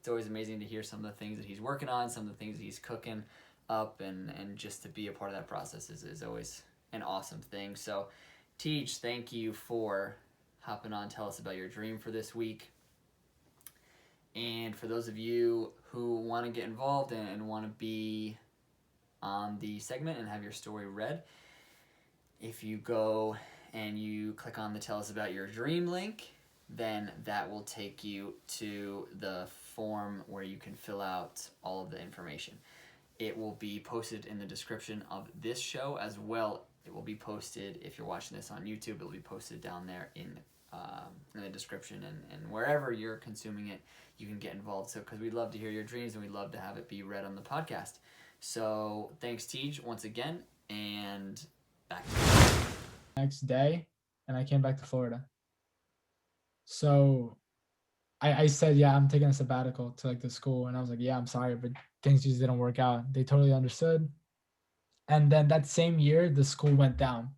always amazing to hear some of the things that he's working on, some of the things that he's cooking up, and just to be a part of that process is always an awesome thing. So, Teach, thank you for hopping on. Tell us about your dream for this week. And for those of you who want to get involved and want to be on the segment and have your story read, if you go and you click on the Tell Us About Your Dream link, then that will take you to the form where you can fill out all of the information. It will be posted in the description of this show as well. It will be posted, if you're watching this on YouTube, it will be posted down there in the description, and wherever you're consuming it, you can get involved. So, because we'd love to hear your dreams and we'd love to have it be read on the podcast. So, thanks, Tej, once again, and back to you. Next day, and I came back to Florida. So I said, yeah, I'm taking a sabbatical to like the school, and I was like, yeah, I'm sorry, but things just didn't work out. They totally understood. And then that same year, the school went down.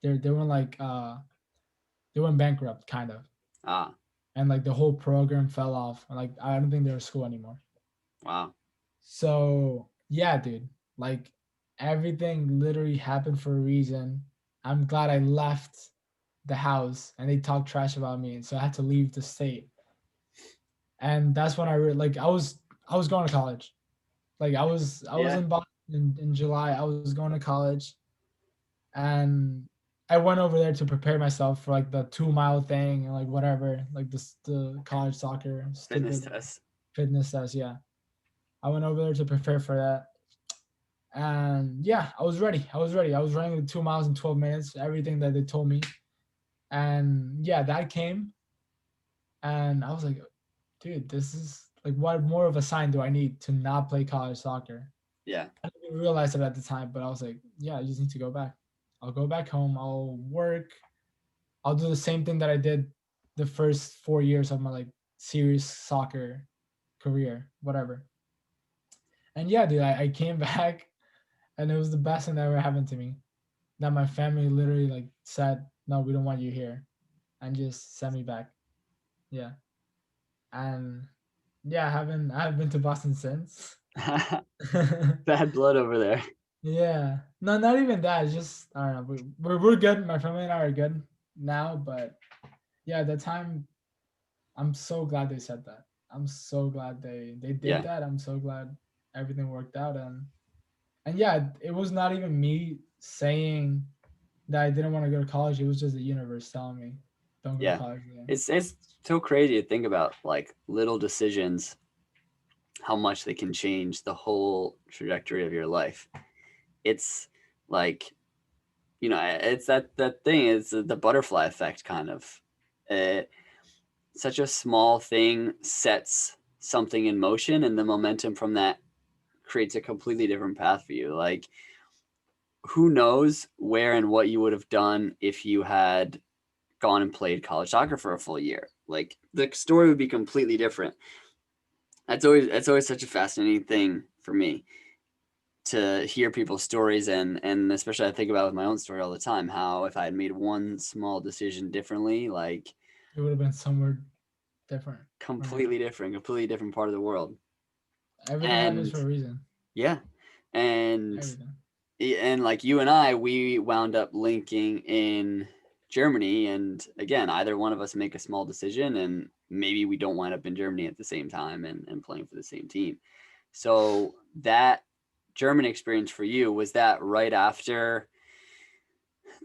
They were like they went bankrupt, kind of, Ah, and like the whole program fell off. And like I don't think they were school anymore. wow. So yeah, dude, like everything literally happened for a reason. I'm glad I left the house and they talked trash about me, and so I had to leave the state. And that's when like I was going to college. Like I was Yeah. in Boston in July. I was going to college, and I went over there to prepare myself for like the 2 mile thing and like whatever, like the college soccer Fitness stupid test. fitness test. Yeah, I went over there to prepare for that, and yeah, I was ready. I was ready. I was running the 2 miles in 12 minutes, everything that they told me, and yeah, that came, and I was like, dude, this is like what more of a sign do I need to not play college soccer? Yeah. I didn't realize it at the time, but I was like, yeah, I just need to go back. I'll go back home. I'll work. I'll do the same thing that I did the first 4 years of my like serious soccer career, whatever. And yeah, dude, I came back and it was the best thing that ever happened to me. That my family literally like said, no, we don't want you here, and just sent me back. Yeah. And yeah, I haven't been to Boston since. Bad blood over there. Yeah. No, not even that. It's just I don't know. We're good. My family and I are good now, but yeah, at the time, I'm so glad they said that. I'm so glad they did Yeah. that. I'm so glad everything worked out, and yeah, it was not even me saying that I didn't want to go to college. It was just the universe telling me, don't go to Yeah. college again. It's so crazy to think about, like, little decisions, how much they can change the whole trajectory of your life. It's like, it's that thing. It's the butterfly effect, kind of. Uh, Such a small thing sets something in motion, and the momentum from that creates a completely different path for you. Like, who knows where and what you would have done if you had gone and played college soccer for a full year. Like, the story would be completely different. That's always such a fascinating thing for me to hear people's stories, and especially I think about with my own story all the time, how if I had made one small decision differently, like, It would have been somewhere different right now. completely different part of the world. Everything happens And for a reason. yeah, and Everything. and like you and I, we wound up linking in Germany, and again, either one of us make a small decision, and maybe we don't wind up in Germany at the same time and playing for the same team. So that German experience for you, was that right after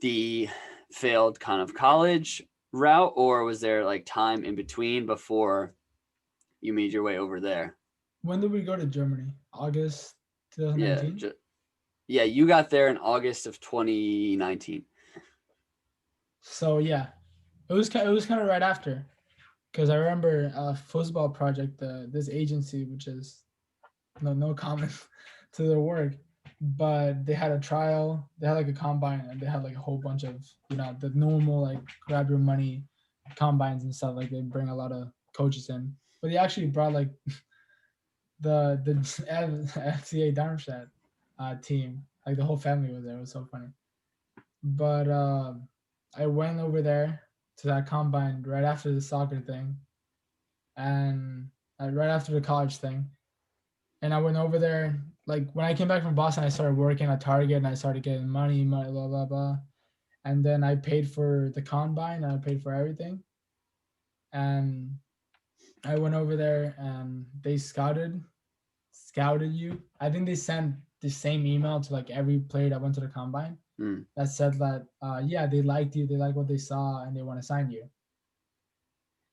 the failed kind of college route, or was there like time in between before you made your way over there? When did we go to Germany? August Yeah, 2019. yeah, you got there in August of 2019. So yeah, it was kind of right after, because I remember football project, this agency, which is no comment to their work, but they had a trial. They had like a combine, and they had like a whole bunch of the normal like grab your money combines and stuff. Like they bring a lot of coaches in, but they actually brought like the FCA Darmstadt team. Like the whole family was there. It was so funny. But I went over there to that combine right after the soccer thing, and right after the college thing. And I went over there. Like when I came back from Boston, I started working at Target and I started getting money, blah blah blah. And then I paid for the combine and I paid for everything. And I went over there and they scouted you. I think they sent the same email to like every player that went to the combine Mm, that said that yeah, they liked you, they like what they saw, and they want to sign you.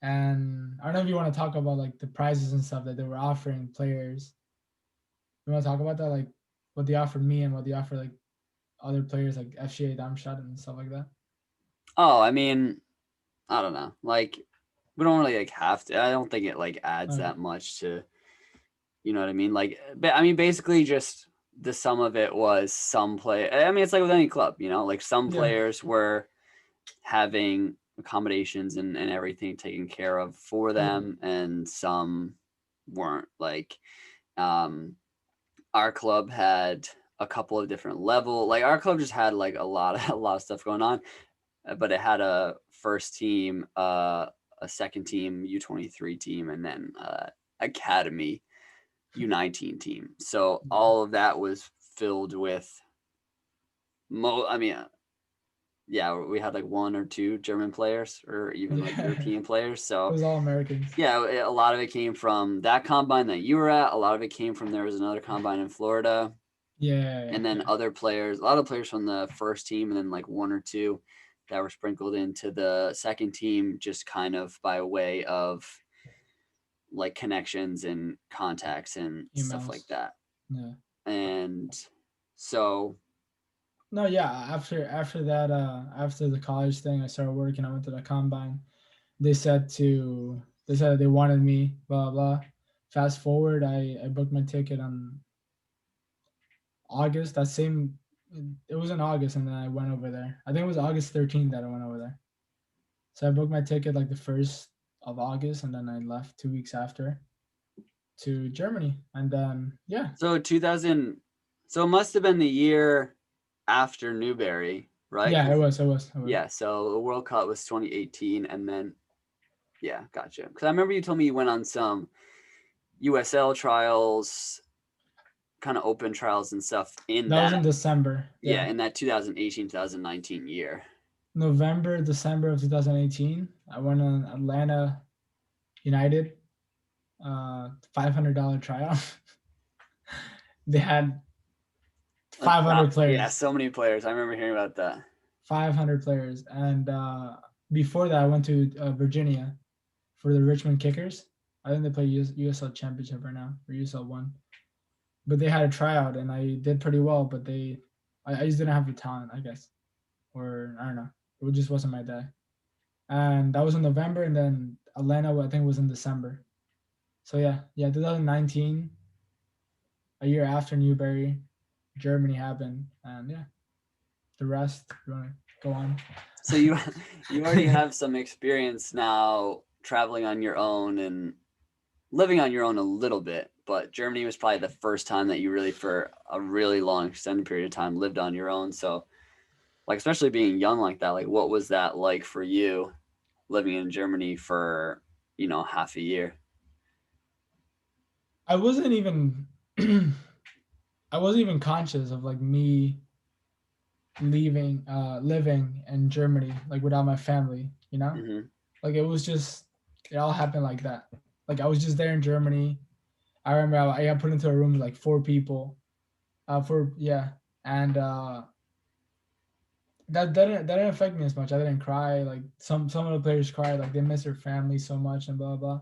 And I don't know if you want to talk about like the prizes and stuff that they were offering players. You want to talk about that, like what they offered me and what they offer like other players like FCA Darmstadt and stuff like that. oh, I mean, I don't know, like, we don't really like have to. I don't think it like adds Okay. that much to, you know what I mean, like, but I mean, basically just the sum of it was some play. I mean, it's like with any club, like some Yeah. players were having accommodations and everything taken care of for Yeah. them, and some weren't. Like, um, our club had a couple of different level. Like, our club just had like a lot of stuff going on, but it had a first team, a second team U23 team, and then academy U19 team. So Yeah. all of that was filled with I mean, yeah, we had like one or two German players or even like Yeah. European players. It So was all Americans. yeah, a lot of it came from that combine that you were at. A lot of it came from, there was another combine in Florida, Yeah. and then Yeah. other players, a lot of players from the first team, and then like one or two that were sprinkled into the second team, just kind of by way of like connections and contacts and stuff like Emails. that. Yeah. And so, No, yeah. After that, after the college thing, I started working. I went to the combine. They said they wanted me. Blah blah. Fast forward, I booked my ticket on August. That same, it was in August, and then I went over there. I think it was August 13th that I went over there. So I booked my ticket like the 1st of August, and then I left 2 weeks after to Germany, and then yeah, so 2000, so it must have been the year after Newberry, right? yeah, it Because was, it was, it was. yeah, so the World Cup was 2018, and then yeah, gotcha. Because I remember you told me you went on some USL trials, kind of open trials and stuff in That was that, in December. yeah, Yeah, in that 2018 2019 year. November, December of 2018. I went on Atlanta United, $500 tryout. They had Like, 500 yeah, players, so many players. I remember hearing about that. 500 players, and before that, I went to Virginia for the Richmond Kickers. I think they play USL Championship right now, or USL One. But they had a tryout, and I did pretty well. But I just didn't have the talent, I guess, or I don't know. It just wasn't my day. And that was in November, and then Atlanta, I think, was in December. So yeah, yeah, 2019, a year after Newberry, Germany happened, and yeah, the rest. You want to go on? So you you already have some experience now traveling on your own and living on your own a little bit, but Germany was probably the first time that you really, for a really long extended period of time, lived on your own. So, like, especially being young like that, like, what was that like for you living in Germany for, half a year? I wasn't even I wasn't even conscious of like me leaving living in Germany like without my family, you know? Mm-hmm. Like it was just it all happened like that. Like I was just there in Germany. I remember I got put into a room with like four people. For yeah. And that didn't affect me as much. I didn't cry. Like some of the players cried, like they miss their family so much and blah blah.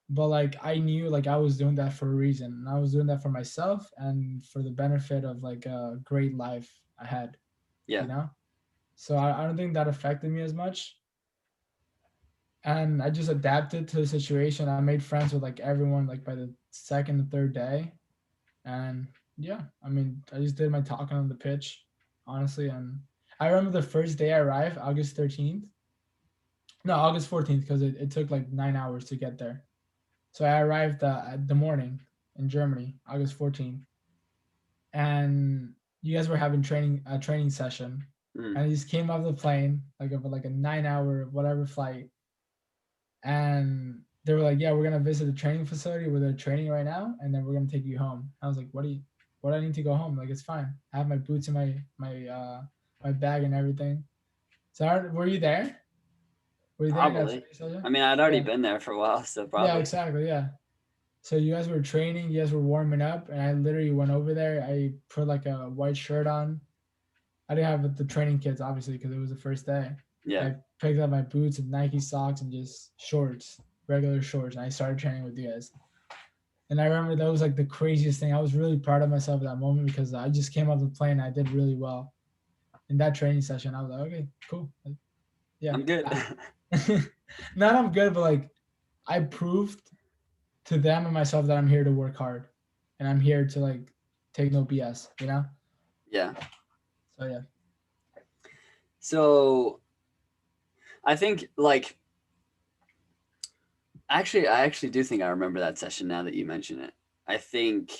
But like I knew like I was doing that for a reason. And I was doing that for myself and for the benefit of like a great life ahead, Yeah. you know? So I don't think that affected me as much. And I just adapted to the situation. I made friends with like everyone like by the second and third day. And yeah, I mean, I just did my talking on the pitch, honestly. And I remember the first day I arrived, August 13th. No, August 14th, because it took like 9 hours to get there. So I arrived at the morning in Germany, August 14th. And you guys were having a training session. Mm. And I just came off the plane, like of like a 9 hour whatever flight, and they were like, "Yeah, we're gonna visit the training facility where they're training right now, and then we're gonna take you home." I was like, What do I need to go home? Like, it's fine. I have my boots in my bag and everything." So, were you there? Were you there in that Probably. training session? I mean, I'd already Yeah, been there for a while, so yeah, probably. exactly, yeah. So you guys were training, you guys were warming up, and I literally went over there. I put like a white shirt on. I didn't have the training kits obviously because it was the first day. Yeah. I picked up my boots and Nike socks and just shorts, regular shorts, and I started training with you guys. And I remember that was like the craziest thing. I was really proud of myself at that moment because I just came off the plane. I did really well in that training session. I was like, okay, cool. Like, yeah. I'm good. Not I'm good, but like I proved to them and myself that I'm here to work hard and I'm here to like take no BS, you know? Yeah. So yeah. So I think like I actually do think I remember that session now that you mention it. I think,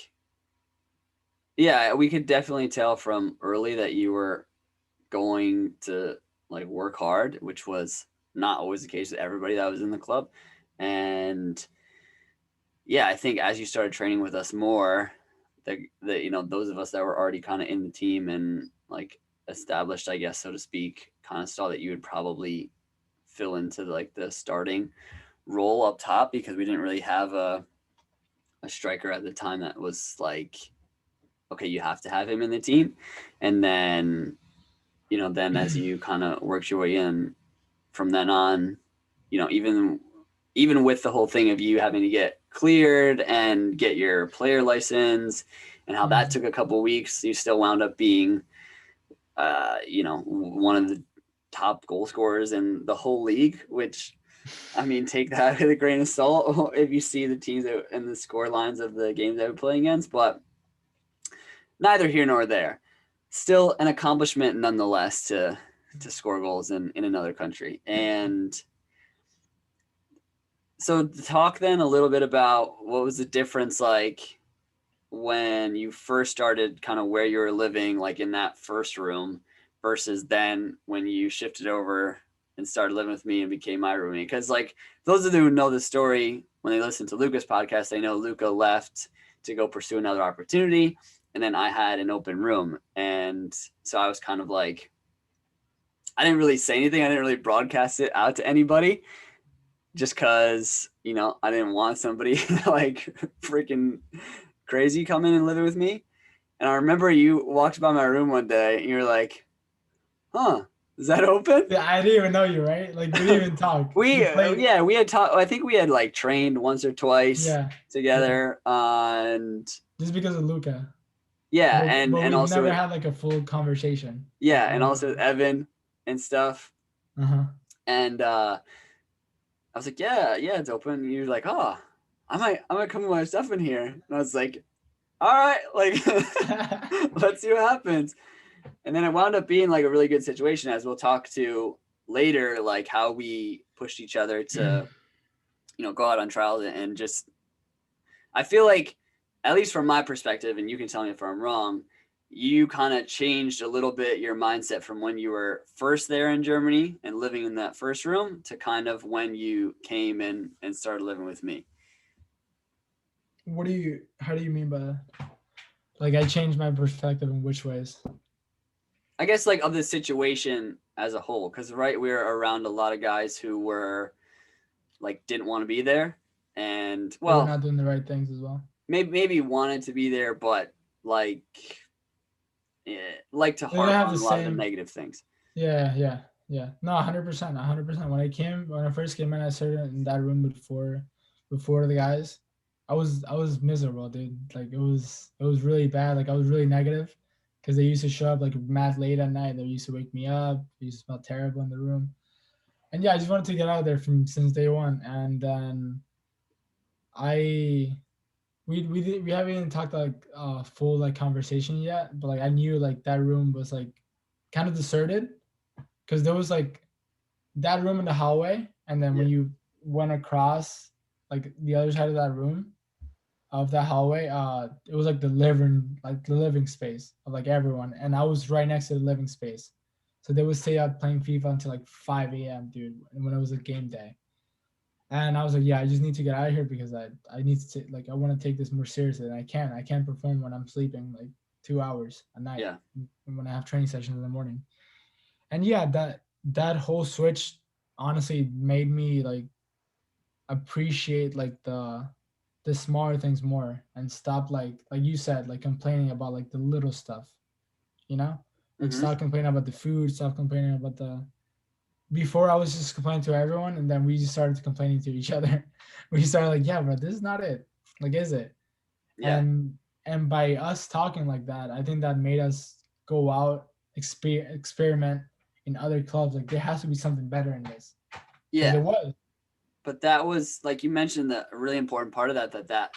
yeah, we could definitely tell from early that you were going to like work hard, which was not always the case with everybody that was in the club. And yeah, I think as you started training with us more, the you know, those of us that were already kind of in the team and like established, I guess, so to speak, kind of saw that you would probably fill into like the starting role up top because we didn't really have a striker at the time that was like, okay, you have to have him in the team. And then, you know, then as you kind of worked your way in from then on, you know, even with the whole thing of you having to get cleared and get your player license and how that took a couple weeks, you still wound up being, you know, one of the top goal scorers in the whole league, which I mean, take that with a grain of salt if you see the teams and the score lines of the games I would play against, but neither here nor there. Still an accomplishment nonetheless to score goals in another country. And so talk then a little bit about what was the difference like when you first started kind of where you were living, like in that first room versus then when you shifted over and started living with me and became my roommate. Because like those of you who know the story, when they listen to Luca's podcast, they know Luca left to go pursue another opportunity. And then I had an open room. And so I was kind of like, I didn't really say anything. I didn't really broadcast it out to anybody just because, you know, I didn't want somebody like freaking crazy come in and live with me. And I remember you walked by my room one day and you were like, huh, is that open? Yeah, I didn't even know you, right? Like we didn't even talk. We, We played. yeah, we had talked. I think we had like trained once or twice Yeah, yeah. together. And Just because of Luca, yeah, but and we've also never with, had like a full conversation. Like yeah, and one. also with Evan and stuff. Uh huh. And I was like, yeah, yeah, it's open. And you're like, oh, I might come with my stuff in here. And I was like, all right, like, let's see what happens. And then it wound up being like a really good situation, as we'll talk to later, like how we pushed each other to, you know, go out on trials and just, I feel like, at least from my perspective, and you can tell me if I'm wrong, you kind of changed a little bit your mindset from when you were first there in Germany and living in that first room to kind of when you came in and started living with me. What do you? How do you mean by that? Like I changed my perspective in which ways? I guess like of the situation as a whole, because right, we were around a lot of guys who were like didn't want to be there, and They were well, not doing the right things as well. maybe wanted to be there, but like like to They don't harp have on the a lot of the same. negative things. Yeah, yeah, yeah. No, 100%, 100%. When I first came in, I started in that room before the guys. I was miserable, dude. Like it was really bad. Like I was really negative because they used to show up like mad late at night. They used to wake me up. They used to smell terrible in the room. And yeah, I just wanted to get out of there from since day one. And then I we haven't even talked like full like conversation yet, but like I knew like that room was like kind of deserted because there was like that room in the hallway, and then Yeah. when you went across like the other side of that room of that hallway, it was like the living space of like everyone, and I was right next to the living space, so they would stay up playing FIFA until like 5 a.m., dude, when it was a game day. And I was like, yeah, I just need to get out of here because I need to like I want to take this more seriously. And I can't perform when I'm sleeping like 2 hours a night Yeah. when I have training sessions in the morning. And yeah, that whole switch honestly made me like appreciate like the smaller things more and stop like you said, like complaining about like the little stuff, you know? Like Mm-hmm. stop complaining about the food, stop complaining about the before I was just complaining to everyone, and then we just started complaining to each other. We started like, yeah, but this is not it. Like, is it? Yeah. And and by us talking like that, I think that made us go out, experiment in other clubs. Like, there has to be something better in this, and Yeah. there was. But that was like you mentioned the a really important part of that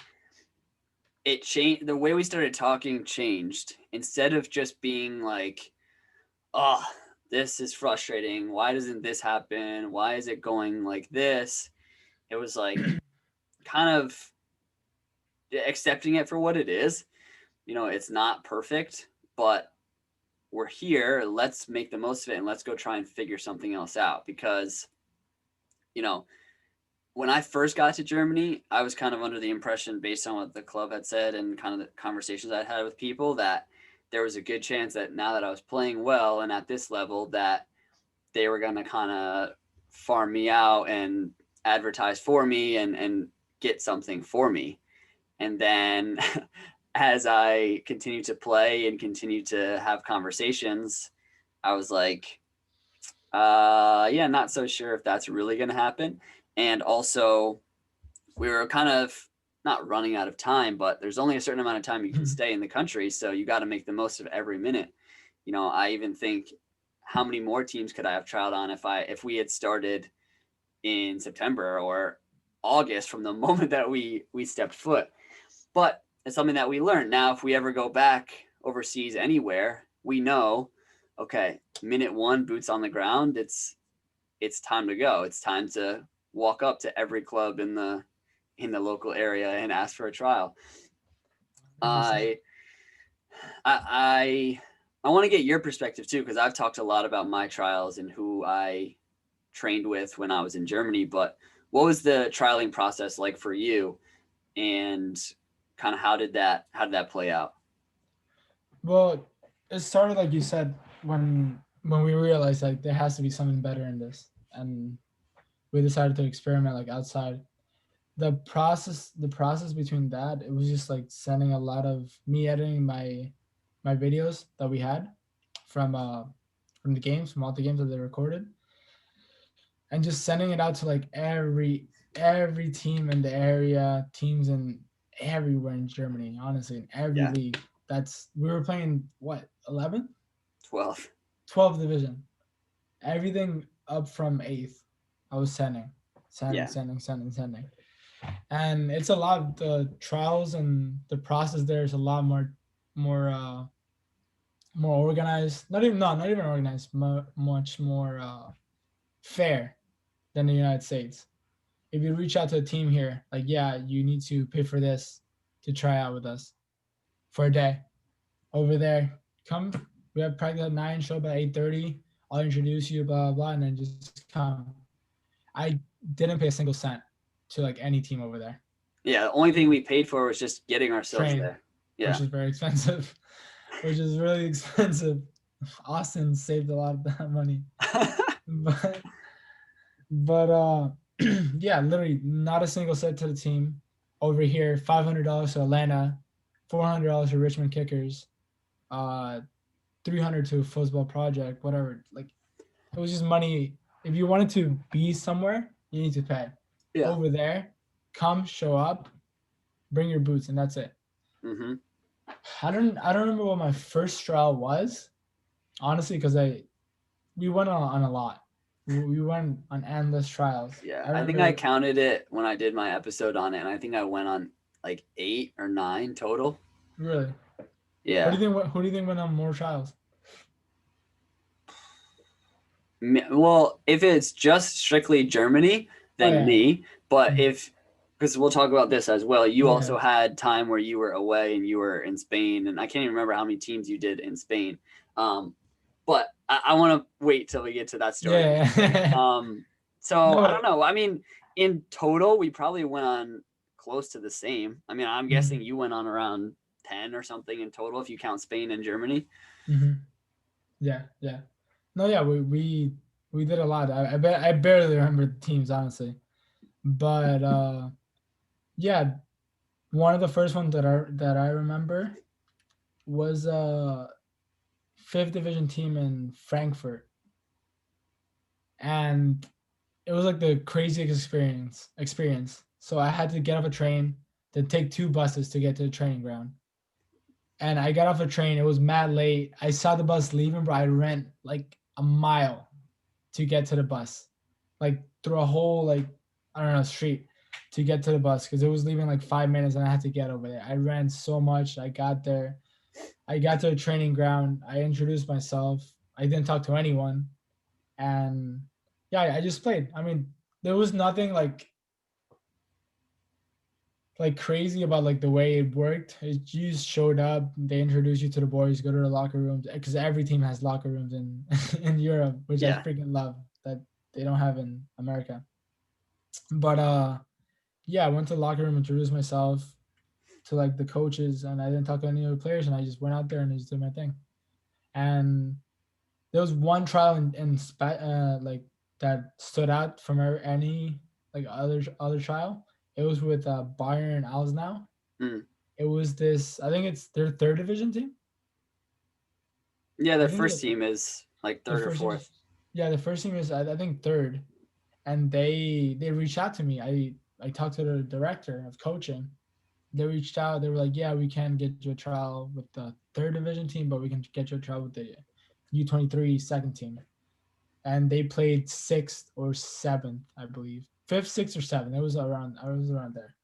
it changed. The way we started talking changed. Instead of just being like, oh, this is frustrating. Why doesn't this happen? Why is it going like this? It was like kind of accepting it for what it is. It's not perfect, but we're here. Let's make the most of it and let's go try and figure something else out. Because, you know, when I first got to Germany, I was kind of under the impression, based on what the club had said and kind of the conversations I had with people, that there was a good chance that now that I was playing well and at this level, that they were going to kind of farm me out and advertise for me and get something for me. And then as I continued to play and continue to have conversations, I was like, yeah, not so sure if that's really going to happen. And also, we were kind of not running out of time, but there's only a certain amount of time you can stay in the country. So you got to make the most of every minute. I even think, how many more teams could I have trialed on if we had started in September or August from the moment that we stepped foot. But it's something that we learned. Now, if we ever go back overseas anywhere, we know, okay, minute one, boots on the ground, it's time to go. It's time to walk up to every club in the local area and ask for a trial. I want to get your perspective too, because I've talked a lot about my trials and who I trained with when I was in Germany. But what was the trialing process like for you, and kind of how did that play out? Well, it started like you said when we realized like there has to be something better in this, and we decided to experiment like outside. The process between that, it was just like sending a lot of me editing my videos that we had from the games, from all the games that they recorded, and just sending it out to like every team in the area, teams in everywhere in Germany, honestly, in every Yeah. league. We were playing what, 11? 12. 12th division. Everything up from 8th. I was sending, sending, Yeah. sending, sending, sending. And it's a lot. The trials and the process there is a lot more more organized. Not even organized. Much more fair than the United States. If you reach out to a team here, like, yeah, you need to pay for this to try out with us for a day. Over there, come. We have practice at 9. Show up at 8:30. I'll introduce you, blah blah blah, and then just come. I didn't pay a single cent to like any team over there. Yeah. The only thing we paid for was just getting ourselves Train, there. which Yeah. is very expensive, which is really expensive. Austin saved a lot of that money, but but yeah, literally not a single cent to the team. Over here, $500 to Atlanta, $400 to Richmond Kickers, uh, 300 to Football Project, whatever. Like, it was just money. If you wanted to be somewhere, you need to pay. Yeah. Over there, come, show up, bring your boots, and that's it. Mm-hmm. I don't remember what my first trial was, honestly, because we went on a lot. We went on endless trials. Yeah. I I think I remember. counted it when I did my episode on it, and I think I went on like 8 or 9 total. Really. What do Yeah. you think? Who do you think went on more trials? Well, if it's just strictly Germany, Oh then yeah, me. But yeah. because we'll talk about this as well, you Yeah. also had time where you were away and you were in Spain, and I can't even remember how many teams you did in Spain. But I want to wait till we get to that story in a second. Yeah. So I don't No. know. I mean, in total, we probably went on close to the same. I mean, I'm guessing you went on around 10 or something in total if you count Spain and Germany. Mm-hmm. Yeah, yeah. No, yeah, we did a lot. I barely remember the teams, honestly, but yeah, one of the first ones that I remember was a fifth division team in Frankfurt, and it was like the craziest experience. So I had to get off a train, then take 2 buses to get to the training ground. And I got off a train. It was mad late. I saw the bus leaving, but I ran like a mile to get to the bus, like through a whole like, I don't know, street to get to the bus because it was leaving like 5 minutes and I had to get over there. I ran so much. I got there. I got to the training ground. I introduced myself. I didn't talk to anyone, and yeah, I just played. I mean, there was nothing like crazy about like the way it worked. It, you just showed up, they introduced you to the boys, go to the locker rooms because every team has locker rooms in in Europe, which I Yeah. freaking love that they don't have in America. But yeah, I went to the locker room, introduced myself to like the coaches, and I didn't talk to any other players, and I just went out there and I just did my thing. And there was one trial like that stood out from any like other trial. It was with Bayern Alsnau. Mm. It was this. I think it's their third division team. Yeah, I their think first team is like their third or first team fourth. is yeah, the first team is I think third, and they reached out to me. I talked to the director of coaching. They reached out. They were like, "Yeah, we can get you a trial with the third division team, but we can get you a trial with the U23 second team." And they played sixth or seventh, I believe, fifth, sixth or seventh. It was around. I was around there,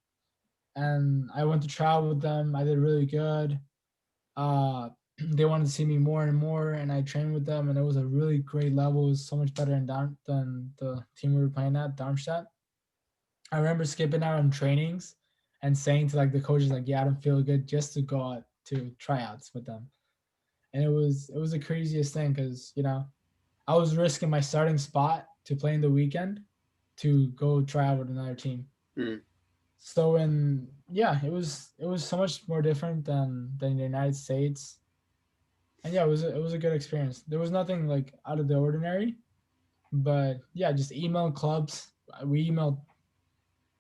and I went to trial with them. I did really good. Uh, they wanted to see me more and more, and I trained with them, and it was a really great level. It was so much better than the team we were playing at, Darmstadt. I remember skipping out on trainings and saying to like the coaches, like, "Yeah, I don't feel good," just to go out to tryouts with them. And it was the craziest thing because I was risking my starting spot to play in the weekend to go try out with another team. Mm. So and yeah, it was so much more different than the United States. And yeah, it was a good experience. There was nothing like out of the ordinary, but yeah, just email clubs. We emailed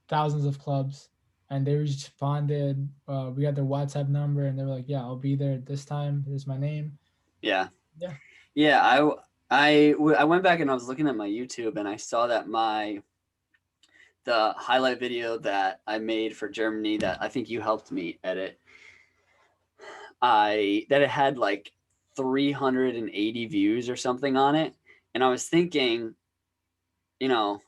thousands of clubs, and they responded. We got their WhatsApp number, and they were like, "Yeah, I'll be there this time. Here's my name." Yeah. Yeah, Yeah. I went back and I was looking at my YouTube and I saw that the highlight video that I made for Germany that I think you helped me edit, that it had like 380 views or something on it. And I was thinking, you know,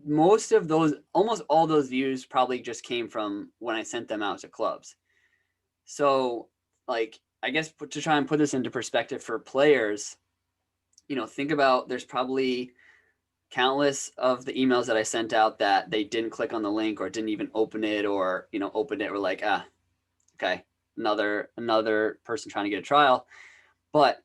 most of those, almost all those views probably just came from when I sent them out to clubs. So, like, I guess to try and put this into perspective for players, think about there's probably countless of the emails that I sent out that they didn't click on the link or didn't even open it, or opened it, or like, okay, another person trying to get a trial. But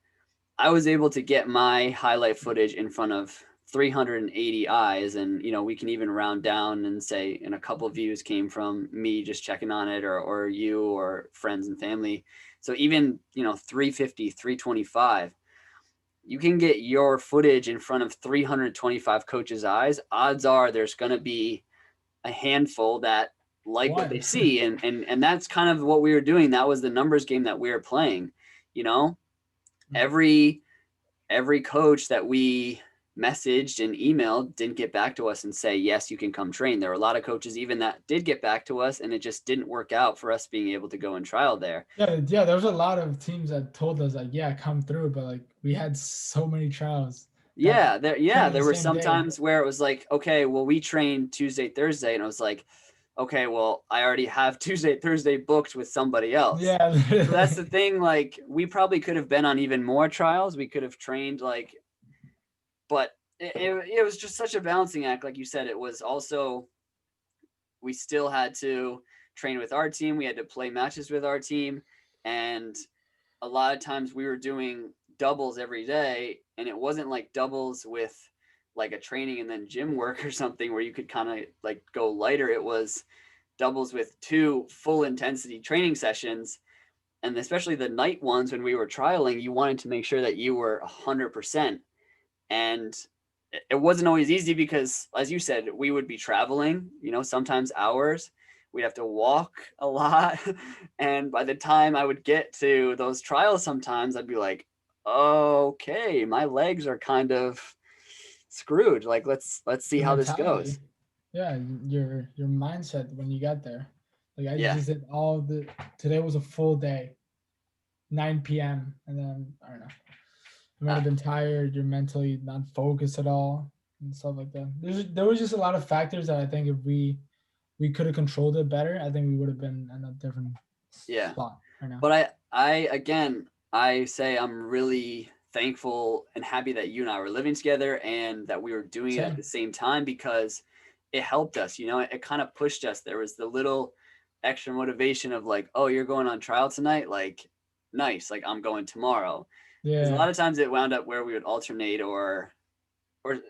I was able to get my highlight footage in front of 380 eyes, and we can even round down and say, and a couple of views came from me just checking on it, or you, or friends and family. So even 350, 325, you can get your footage in front of 325 coaches' eyes. Odds are there's going to be a handful that like what they one. see, and that's kind of what we were doing. That was the numbers game that we were playing. you know every every coach that we messaged and emailed didn't get back to us and say, yes, you can come train. There were a lot of coaches even that did get back to us, and it just didn't work out for us being able to go and trial there. Yeah. There was a lot of teams that told us like, yeah, come through, but like we had so many trials that came on the There were same some day. times where it was like, okay, well, we trained Tuesday, Thursday, and I was like, okay, well, I already have Tuesday, Thursday booked with somebody else. Yeah, So that's the literally. thing. Like, we probably could have been on even more trials. We could have trained like, but it was just such a balancing act. Like you said, it was also, we still had to train with our team. We had to play matches with our team. And a lot of times we were doing doubles every day, and it wasn't like doubles with like a training and then gym work or something where you could kind of like go lighter. It was doubles with two full intensity training sessions. And especially the night ones when we were trialing, you wanted to make sure that you were 100%. And it wasn't always easy because, as you said, we would be traveling, sometimes hours. We'd have to walk a lot. And by the time I would get to those trials, sometimes I'd be like, okay, my legs are kind of screwed. Like, let's see Your how this mentality. goes. Yeah, your mindset when you got there. Like I Yeah. just did all the today was a full day, 9 p.m. and then I don't know. You might Uh, have been tired, you're mentally not focused at all and stuff like that. There was just a lot of factors that I think if we could have controlled it better, I think we would have been in a different yeah. spot right now. But I again, I say I'm really thankful and happy that you and I were living together and that we were doing it at the Same. same time because it helped us. It kind of pushed us. There was the little extra motivation of like, oh, you're going on trial tonight, like nice, like I'm going tomorrow. Because a Yeah. lot of times it wound up where we would alternate, or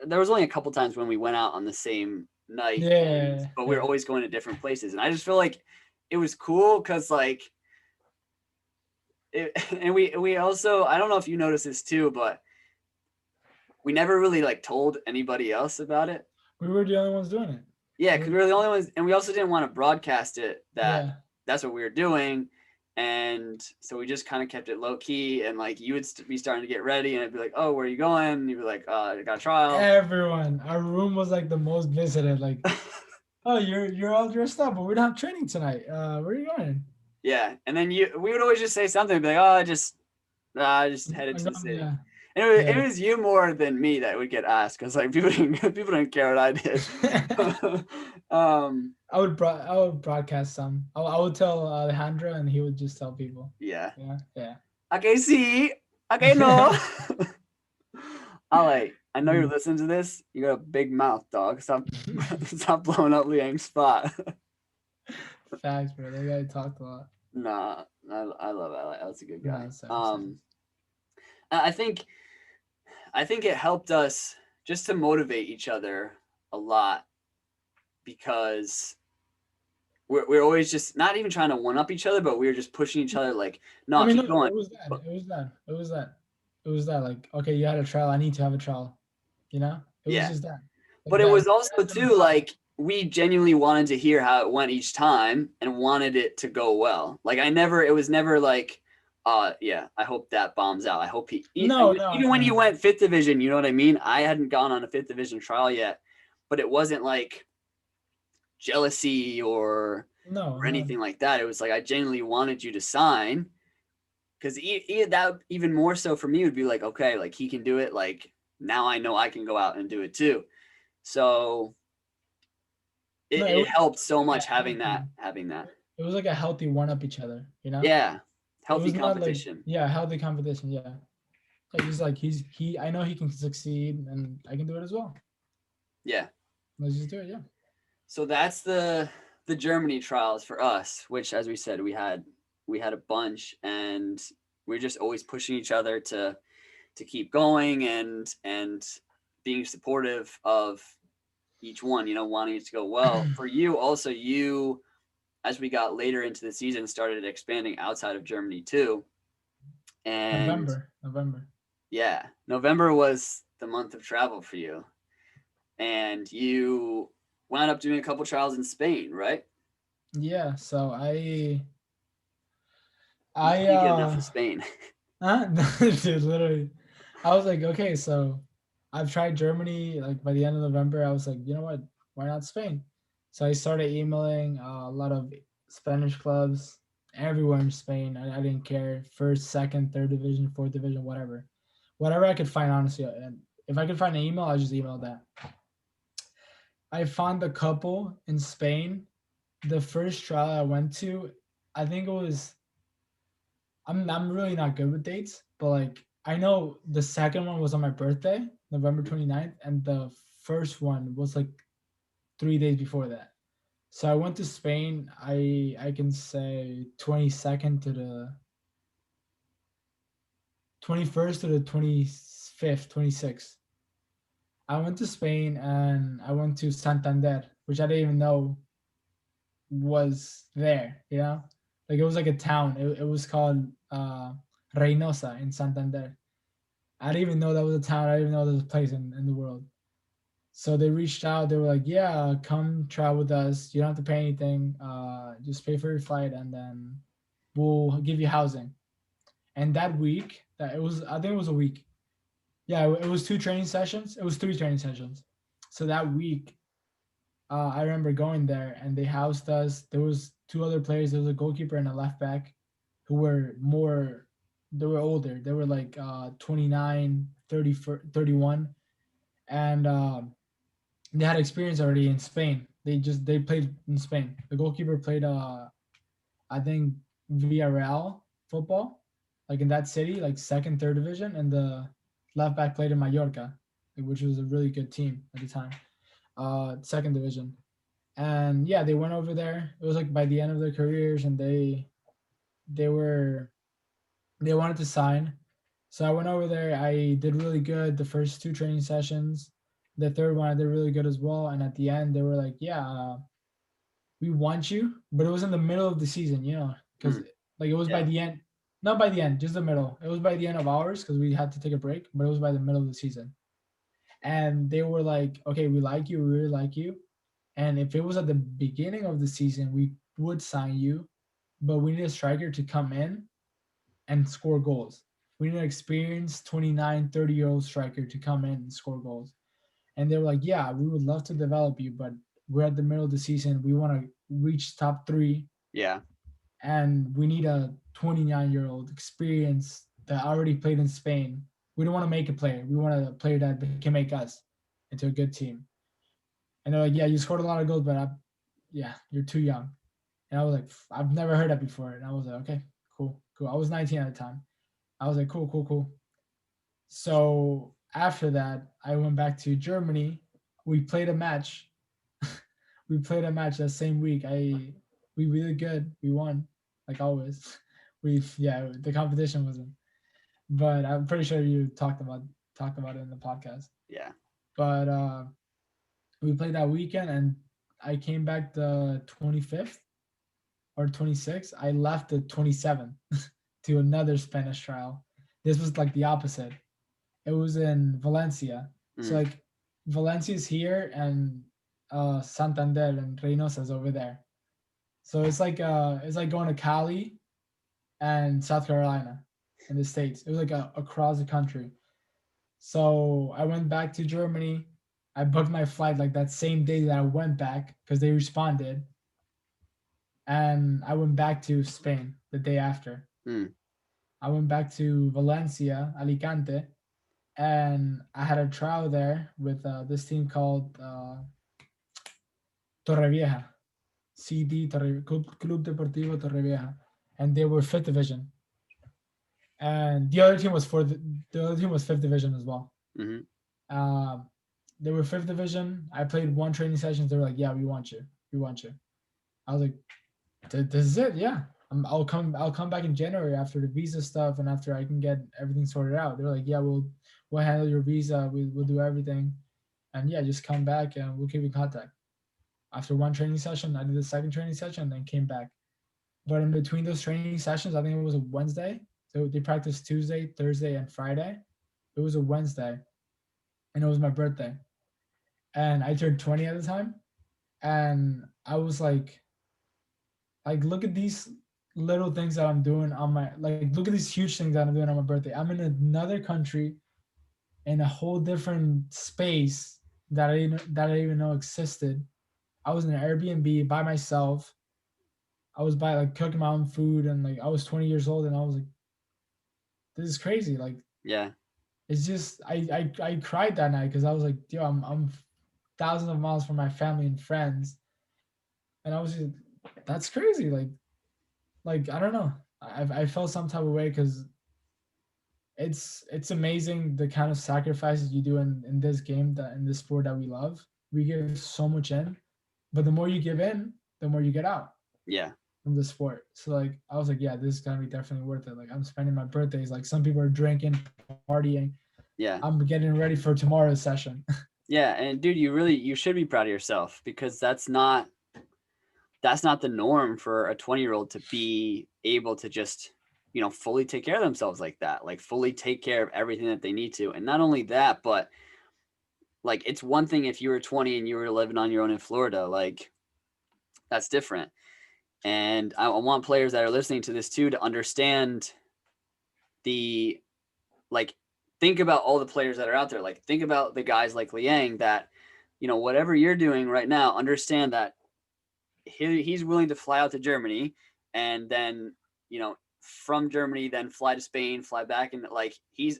there was only a couple times when we went out on the same night, and Yeah. but we were Yeah. always going to different places, and I just feel like it was cool because like it, and we also, I don't know if you noticed this too, but we never really like told anybody else about it. We were the only ones doing it. Yeah, We because were, we were the only ones, and we also didn't want to broadcast it that yeah. that's what we were doing, and so we just kind of kept it low key. And like you would be starting to get ready, and I'd be like, "Oh, where are you going?" And you'd be like, "I got a trial." Everyone. Our room was like the most visited. Like, oh, you're all dressed up, but we don't have training tonight. Where are you going? Yeah, and then we would always just say something, be like, "Oh, I just headed I'm to the going, city." yeah. And it Yeah. was you more than me that would get asked because like people didn't care what I did. um, I would broadcast some. I would tell Alejandro, and he would just tell people. yeah. Yeah, yeah. Okay, see. Okay, no. I like. I know you're Mm. listening to this. You got a big mouth, dog. Stop, stop blowing up Liang's spot. Facts, bro. That guy talked a lot. Nah, I love Alex. That's a good guy. No, same. I think it helped us just to motivate each other a lot because we're always just not even trying to one up each other, but we were just pushing each other like, I no, mean, no, keep going. it was that. But It was that. It was that. It was that. Like, okay, you had a trial. I need to have a trial. You know, it was yeah, just that. Like but it that. was also That's too like we genuinely wanted to hear how it went each time and wanted it to go well. Like it was never like, yeah, I hope that bombs out. I hope no, no, even when you no, went fifth division, you know what I mean? I hadn't gone on a fifth division trial yet, but it wasn't like jealousy no, or no. anything like that. It was like I genuinely wanted you to sign because that even more so for me would be like, okay, like he can do it. Like now I know I can go out and do it too. So No, it helped so much having that. it was like a healthy one up each other. You know, Yeah, it healthy was not like competition. yeah, healthy competition. Yeah, like he. I know he can succeed, and I can do it as well. Yeah. Let's just do it. Yeah. So that's the Germany trials for us, which as we said we had a bunch, and we're just always pushing each other to keep going and being supportive of each one, wanting it to go well. For you also, as we got later into the season started expanding outside of Germany too. And November. yeah, November was the month of travel for you. And you wound up doing a couple trials in Spain, right? Yeah. So You I can't get enough of Spain. huh? Dude, literally, I was like, okay, so I've tried Germany. Like by the end of November, I was like, you know what? Why not Spain? So I started emailing a lot of Spanish clubs everywhere in Spain. I didn't care first, second, third division, fourth division, whatever I could find. Honestly, and if I could find an email, I just emailed that. I found a couple in Spain. The first trial I went to, I think it was. I'm really not good with dates, but like I know the second one was on my birthday, November 29th, and the first one was like 3 days before that. So I went to Spain. I can say 22nd to the 21st to the 25th, 26th. I went to Spain and I went to Santander, which I didn't even know was there, you know? Like it was like a town. It was called Reynosa in Santander. I didn't even know that was a town. I didn't even know there was a place in the world. So they reached out. They were like, "Yeah, come try with us. You don't have to pay anything. Just pay for your flight, and then we'll give you housing." And that week, that it was, I think it was a week. Yeah, it was 2 training sessions. It was 3 training sessions. So that week, I remember going there, and they housed us. There was 2 other players. There was a goalkeeper and a left back, who were more. They were older. They were like 29, 30, 31, and they had experience already in Spain. They played in Spain. The goalkeeper played I think Villarreal football, like in that city, like second, third division, and the left back played in Mallorca, like, which was a really good team at the time, second division. And yeah, they went over there. It was like by the end of their careers, and they were they wanted to sign. So I went over there. I did really good the first two training sessions. The third one I did really good as well. And at the end, they were like, "Yeah, we want you," but it was in the middle of the season, because Mm, like it was by yeah. the end, not by the end, just the middle. It was by the end of ours because we had to take a break, but it was by the middle of the season. And they were like, "Okay, we like you, we really like you, and if it was at the beginning of the season, we would sign you, but we need a striker to come in and score goals. We need an experienced 29, 30-year-old striker to come in and score goals." And they were like, "Yeah, we would love to develop you, but we're at the middle of the season. We want to reach top three, Yeah. and we need a 29-year-old experience that already played in Spain. We don't want to make a player. We want a player that can make us into a good team." And they're like, "Yeah, you scored a lot of goals, but yeah, you're too young." And I was like, "I've never heard that before." And I was like, "Okay, cool, cool." I was 19 at the time. I was like, "Cool, cool, cool." So after that, I went back to Germany. We played a match. We played a match that same week. We did good. We won, like always. We yeah, the competition wasn't, but I'm pretty sure you talked about it in the podcast. Yeah. But we played that weekend, and I came back the 25th or 26th. I left the 27th to another Spanish trial. This was like the opposite. It was in Valencia. So Mm, like Valencia's here, and Santander and Reynosa's over there. So it's like going to Cali and South Carolina in the States. It was like across the country. So I went back to Germany. I booked my flight like that same day that I went back because they responded. And I went back to Spain the day after. mm, I went back to Valencia, Alicante, and I had a trial there with this team called Torrevieja, Club Deportivo Torrevieja, and they were fifth division. And the other team was fifth division as well. mm-hmm. Um, they were fifth division. I played one training session. They were like, "Yeah, we want you. We want you." I was like, "This is it. Yeah, I'll come. I'll come back in January after the visa stuff and after I can get everything sorted out." They're like, "Yeah, we'll handle your visa. We'll do everything, and yeah, just come back and we'll keep in contact." After one training session, I did the second training session and then came back. But in between those training sessions, I think it was a Wednesday. So they practiced Tuesday, Thursday, and Friday. It was a Wednesday, and it was my birthday. And I turned 20 at the time. And I was like, look at these little things that I'm doing on my, like, look at these huge things that I'm doing on my birthday. I'm in another country in a whole different space that I didn't even know existed. I was in an Airbnb by myself. I was by like cooking my own food, and like I was 20 years old, and I was like, this is crazy. Like Yeah. it's just I cried that night because I was like, yo, I'm thousands of miles from my family and friends, and I was just, that's crazy. Like I don't know. I felt some type of way because it's amazing the kind of sacrifices you do in this game, that in this sport that we love. We give so much in, but the more you give in, the more you get out Yeah. from the sport. So like I was like, yeah, this is gonna be definitely worth it. Like I'm spending my birthdays. Like some people are drinking, partying. Yeah. I'm getting ready for tomorrow's session. Yeah. And dude, you should be proud of yourself because that's not the norm for a 20-year-old to be able to just, fully take care of themselves like that, like fully take care of everything that they need to. And not only that, but like it's one thing if you were 20 and you were living on your own in Florida, like that's different. And I want players that are listening to this too to understand the like think about all the players that are out there. Like think about the guys like Liang that, whatever you're doing right now, understand that he's willing to fly out to Germany and then, from Germany, then fly to Spain, fly back. And like he's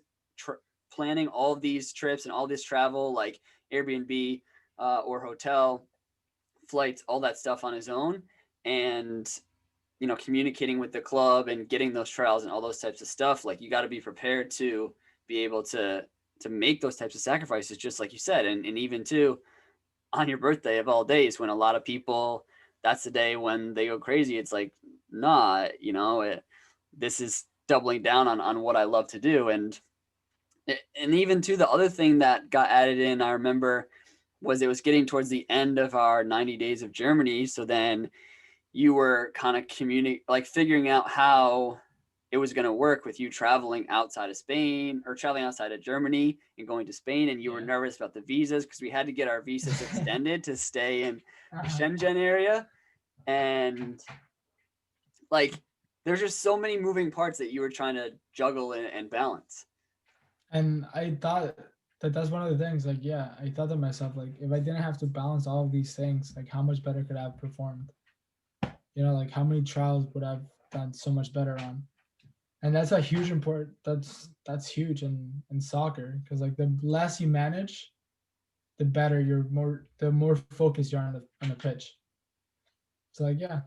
planning all of these trips and all this travel, like Airbnb or hotel flights, all that stuff on his own. And communicating with the club and getting those trials and all those types of stuff, like you got to be prepared to be able to make those types of sacrifices, just like you said. And even too, on your birthday of all days, when a lot of people, that's the day when they go crazy. It's like, nah, this is doubling down on what I love to do. And even to the other thing that got added in, I remember, was it was getting towards the end of our 90 days of Germany. So then you were kind of like figuring out how it was going to work with you traveling outside of Spain or traveling outside of Germany and going to Spain. And you were Yeah. nervous about the visas because we had to get our visas extended to stay in the Uh-huh. Shenzhen area. And like, there's just so many moving parts that you were trying to juggle and balance. And I thought that that's one of the things. Like, yeah, I thought to myself, like, if I didn't have to balance all of these things, like, how much better could I have performed? Like, how many trials would I've done so much better on? And that's a huge important. That's huge in soccer, because like the less you manage, the better the more focused you're on the pitch. So like, yeah,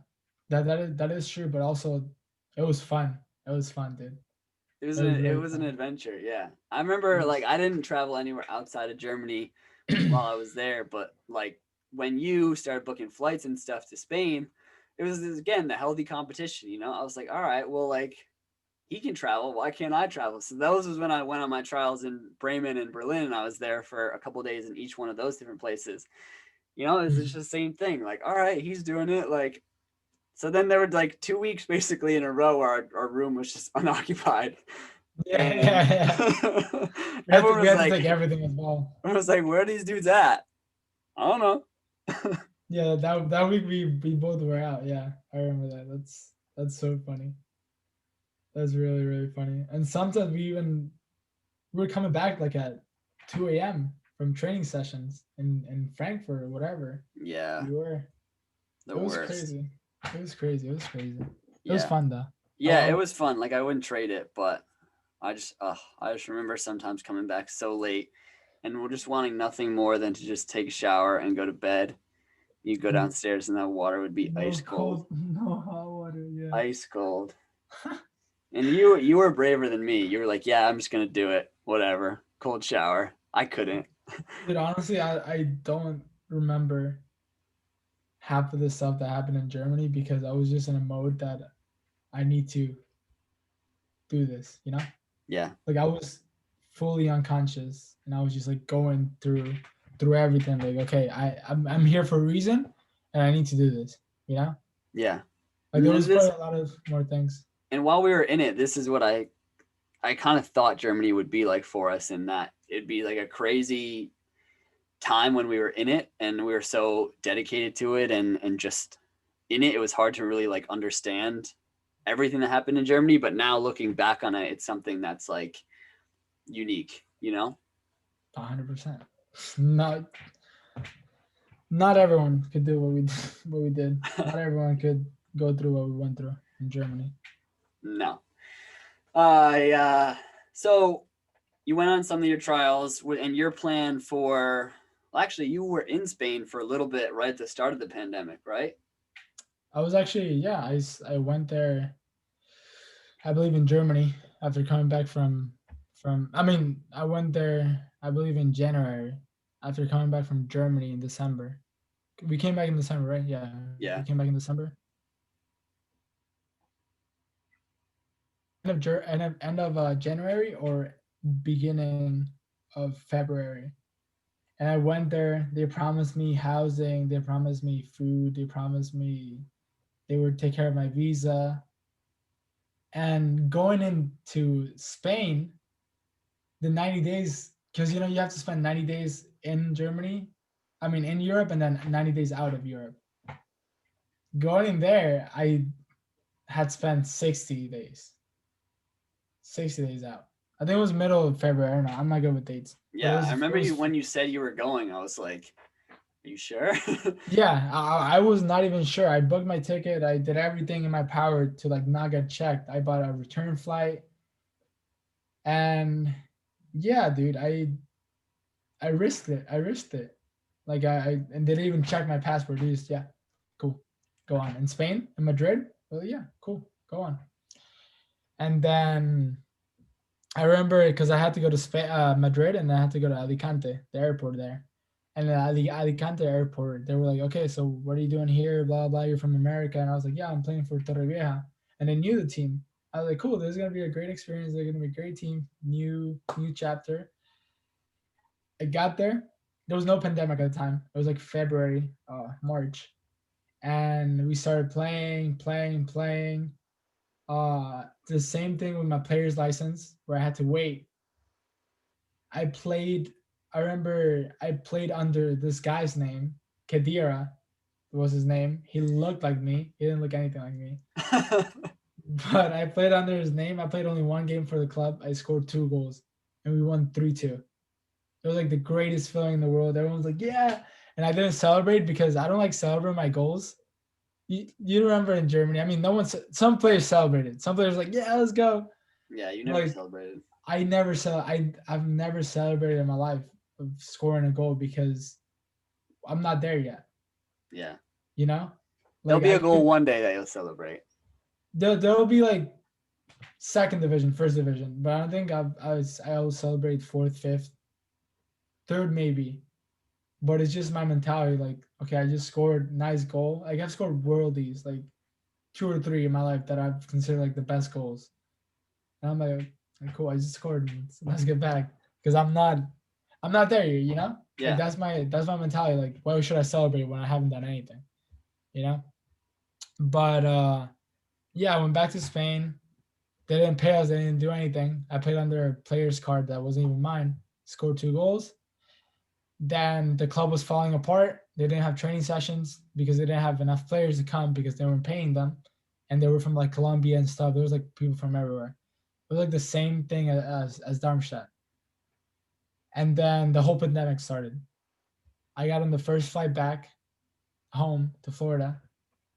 that is true. But also, it was fun. It was fun, dude. It was It really was an fun. adventure. Yeah. I It remember, like, was. I didn't travel anywhere outside of Germany while I was there, but like when you started booking flights and stuff to Spain, it was again the healthy competition. I was like, all right, well, like, he can travel, why can't I travel? So those was when I went on my trials in Bremen and Berlin, and I was there for a couple days in each one of those different places. It's just the same thing. Like, all right, he's doing it. Like, so then there were like 2 weeks basically in a row where our room was just unoccupied, Yeah, and yeah, yeah. We had to everyone we was had to like, take everything as well. where are these dudes at? I don't know. Yeah, that week we both were out. Yeah, I remember that. That's so funny. That's really really funny. And sometimes we were coming back like at 2 a.m. from training sessions in Frankfurt or whatever. Yeah, We were. the It was worst. crazy. It was crazy. It was crazy. It was Yeah, fun though. yeah, it was fun. Like, I wouldn't trade it, but I just remember sometimes coming back so late, and we're just wanting nothing more than to just take a shower and go to bed. You go And downstairs and that water would be no ice cold, cold, no hot water. Yeah. ice cold. And you were braver than me. You were like, yeah, I'm just gonna do it, whatever. Cold shower. I couldn't. Dude, honestly, I don't remember half of the stuff that happened in Germany because I was just in a mode that I need to do this. Yeah, Like I was fully unconscious and I was just like going through everything. Like, okay, I'm here for a reason and I need to do this. yeah. Like there And was this, probably a lot of more things. and while we were in it, this is what I kind of thought Germany would be like for us, in that it'd be like a crazy time when we were in it and we were so dedicated to it, and just in it, it was hard to really like understand everything that happened in Germany. But now looking back on it, it's something that's like unique. 100%. Not not everyone could do what we did. Not everyone could go through what we went through in Germany. No. Yeah. So you went on some of your trials, and your plan for, well, actually, you were in Spain for a little bit right at the start of the pandemic, right? I was actually, yeah, I went there, I believe in Germany after coming back from I mean, I went there I believe in January after coming back from Germany in December. We came back in December, right? Yeah, we came Yeah. back in December. End of January or beginning of February. And I went there. They promised me housing. They promised me food. They promised me they would take care of my visa. And going into Spain, the 90 days, because you have to spend 90 days in Germany, I mean in Europe, and then 90 days out of Europe. Going in there, I had spent 60 days. 60 days out. I think it was middle of February. I don't know. I'm not good with dates. But it Yeah. I was it remember you was when you said you were going, I was like, are you sure? yeah, I was not even sure. I booked my ticket. I did everything in my power to like not get checked. I bought a return flight, and yeah, dude, I risked it. I risked it. Like and they didn't even check my passport. They just, yeah, cool, go on. In Spain, in Madrid. Well, yeah, cool. Go on. And then I remember because I had to go to Madrid, and I had to go to Alicante, the airport there. And at the Alicante airport, they were like, "Okay, so what are you doing here? Blah blah. You're from America." And I was like, "Yeah, I'm playing for Torrevieja." And I knew the team. I was like, "Cool, this is gonna be a great experience. They're gonna be a great team. New chapter." I got there. There was no pandemic at the time. It was like February, March, and we started playing. The same thing with my player's license, where I had to wait. I played. I remember I played under this guy's name, Kedira was his name. He looked like me. He didn't look anything like me. But I played under his name. I played only one game for the club. I scored 2 goals, and we won 3-2. It was like the greatest feeling in the world. Everyone was like, "Yeah," and I didn't celebrate because I don't like celebrating my goals. You remember in Germany? I mean, no one. Some players celebrated. Some players were like, "Yeah, let's go." Yeah, you never Like celebrated. I've never celebrated in my life of scoring a goal because I'm not there yet. Yeah. You know, There'll like be I a goal could. one day that you'll celebrate. There'll be like second division, first division, but I don't think I will celebrate fourth, fifth, third maybe. But it's just my mentality. Like, okay, I just scored nice goal. Like I've scored worldies, like 2 or 3 in my life that I've considered like the best goals. And I'm like cool. I just scored. So let's get back because I'm not there yet. You know, like Yeah. that's my mentality. Like, why should I celebrate when I haven't done anything? You know. But yeah, I went back to Spain. They didn't pay us. They didn't do anything. I played under a player's card that wasn't even mine. Scored 2 goals. Then the club was falling apart. They didn't have training sessions because they didn't have enough players to come because they weren't paying them, and they were from like Colombia and stuff. There was like people from everywhere. It was like the same thing as Darmstadt. And then the whole pandemic started. I got on the first flight back home to Florida,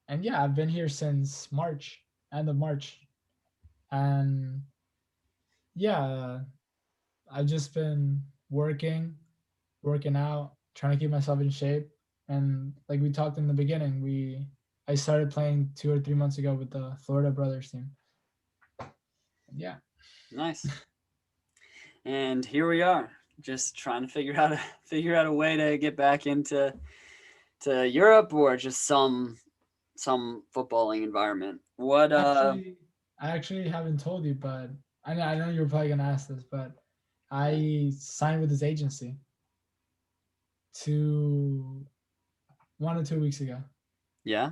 and yeah, I've been here since March, end of March, and yeah, I've just been working out, trying to keep myself in shape. And like we talked in the beginning, I started playing 2 or 3 months ago with the Florida Brothers team. Yeah. Nice. And here we are, just trying to figure out a way to get back into Europe or just some footballing environment. What Actually, I actually haven't told you, but I know you're probably gonna ask this, but yeah. I signed with this agency to 1 or 2 weeks ago. Yeah.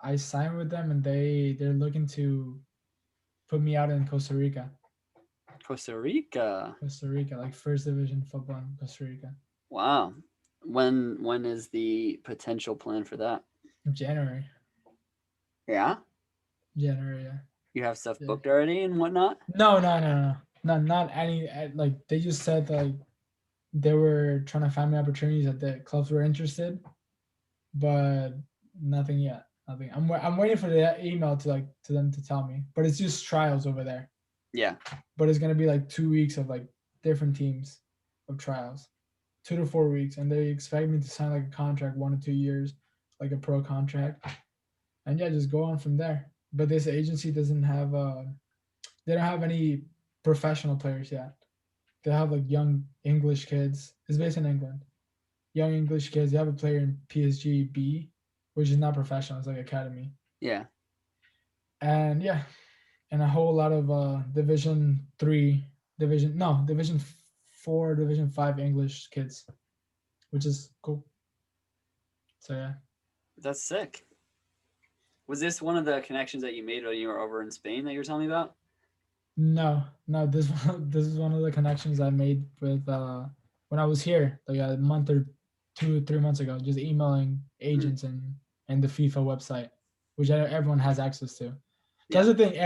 I signed with them, and they're looking to put me out in Costa Rica. Costa Rica. Costa Rica, like first division football in Costa Rica. Wow. When is the potential plan for that? January. Yeah. January, yeah. You have stuff Yeah. booked already and whatnot? No. Not any. Like they just said like they were trying to find me opportunities that the clubs were interested, but nothing yet. Nothing. I'm waiting for the email to them to tell me. But it's just trials over there. Yeah. But it's gonna be like 2 weeks of like different teams of trials, 2 to 4 weeks, and they expect me to sign like a contract 1 to 2 years, like a pro contract, and yeah, just go on from there. But this agency doesn't have they don't have any professional players yet. They have like young English kids. It's based in England. Young English kids. They have a player in PSG B, which is not professional. It's like academy. Yeah. And yeah, and a whole lot of Division 3, Division 4, Division 5 English kids, which is cool. So yeah. That's sick. Was this one of the connections that you made when you were over in Spain that you were telling me about? No. This is one of the connections I made with when I was here, like a month or 2 or 3 months ago, just emailing Mm. agents and the FIFA website, which everyone has access to. That's Yeah. the thing.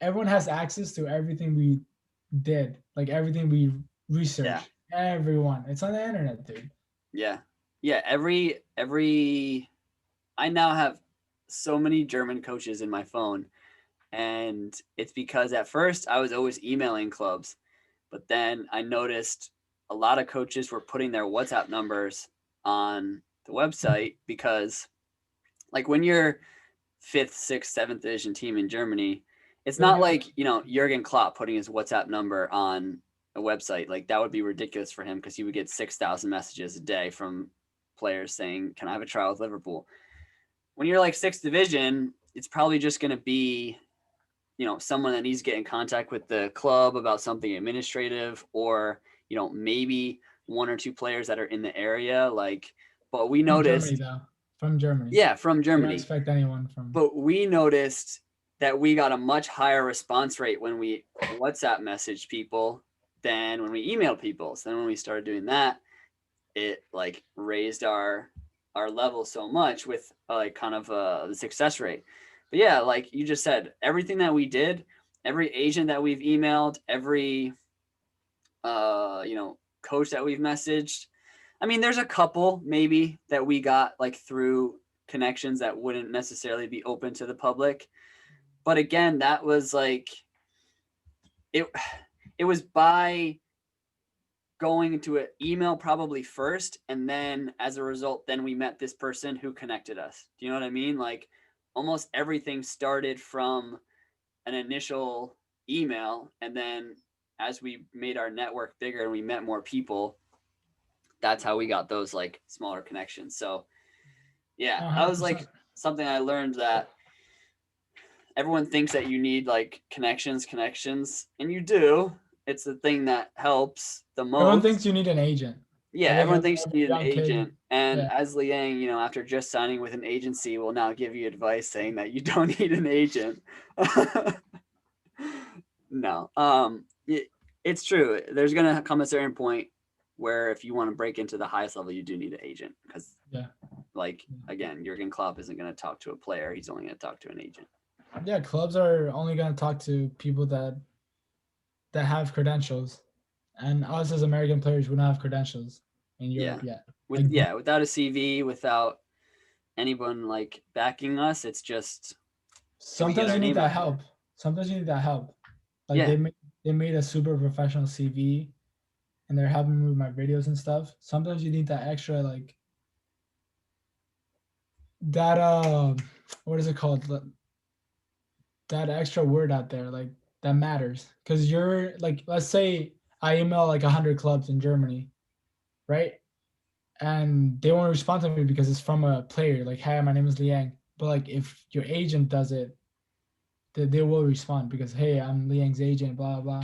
Everyone has access to everything we did, like everything we Yeah. researched. Everyone, it's on the internet, dude. Yeah. Yeah. Every I now have so many German coaches in my phone. And it's because at first I was always emailing clubs, but then I noticed a lot of coaches were putting their WhatsApp numbers on the website because, like, when you're fifth, sixth, seventh division team in Germany, it's They're not gonna, like, Jurgen Klopp putting his WhatsApp number on a website. Like that would be ridiculous for him because he would get 6,000 messages a day from players saying, "Can I have a trial with Liverpool?" When you're like sixth division, it's probably just going to be, someone that needs to get in contact with the club about something administrative, or, maybe one or two players that are in the area. But we from Germany noticed, though. From Germany. yeah, from You don't Germany, expect anyone from. but we noticed that we got a much higher response rate when we WhatsApp messaged people than when we emailed people. So then when we started doing that, it like raised our level so much with like kind of the success rate. But yeah, like you just said, everything that we did, every agent that we've emailed, every coach that we've messaged. I mean, there's a couple maybe that we got like through connections that wouldn't necessarily be open to the public. But again, that was like it was by going into an email probably first, and then as a result then we met this person who connected us. Do you know what I mean? Like almost everything started from an initial email, and then as we made our network bigger and we met more people, that's how we got those like smaller connections. So yeah, that was like 100%. something I learned, that everyone thinks that you need like connections, and you do. It's the thing that helps the Everyone most. thinks you need an agent. Yeah, I think everyone thinks you every need an young kid. agent. And Yeah. as Liang, after just signing with an agency, will now give you advice saying that you don't need an agent. No. It's true. There's going to come a certain point where if you want to break into the highest level, you do need an agent because, Yeah. like, again, Jurgen Klopp isn't going to talk to a player. He's only going to talk to an agent. Yeah, clubs are only going to talk to people that have credentials, and us as American players, we don't have credentials in Yeah. Europe yet. Like, Without a CV, without anyone like backing us, it's just, can we get sometimes our you need name that out there? help. Sometimes you need that help. Like Yeah. they made a super professional CV, and they're helping me with my videos and stuff. Sometimes you need that extra like that what is it called? That extra word out there, like that matters. Cause you're like, let's say I email like 100 clubs in Germany, right? And they won't respond to me because it's from a player. Like, "Hi, my name is Liang." But like, if your agent does it, they will respond because, "Hey, I'm Liang's agent." Blah blah.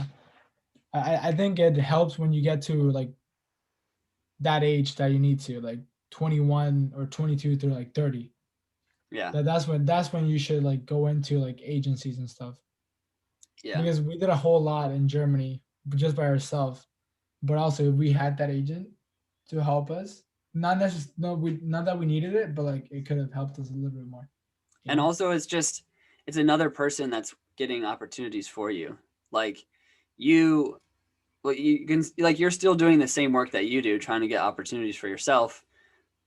I think it helps when you get to like that age that you need to, like 21 or 22 through like 30. Yeah. That's when you should like go into like agencies and stuff. Yeah. Because we did a whole lot in Germany just by ourselves. But also, if we had that agent to help us, not necessarily, no, not that we needed it, but like it could have helped us a little bit more. And also it's another person that's getting opportunities for you. Like you you can, like, you're still doing the same work that you do, trying to get opportunities for yourself,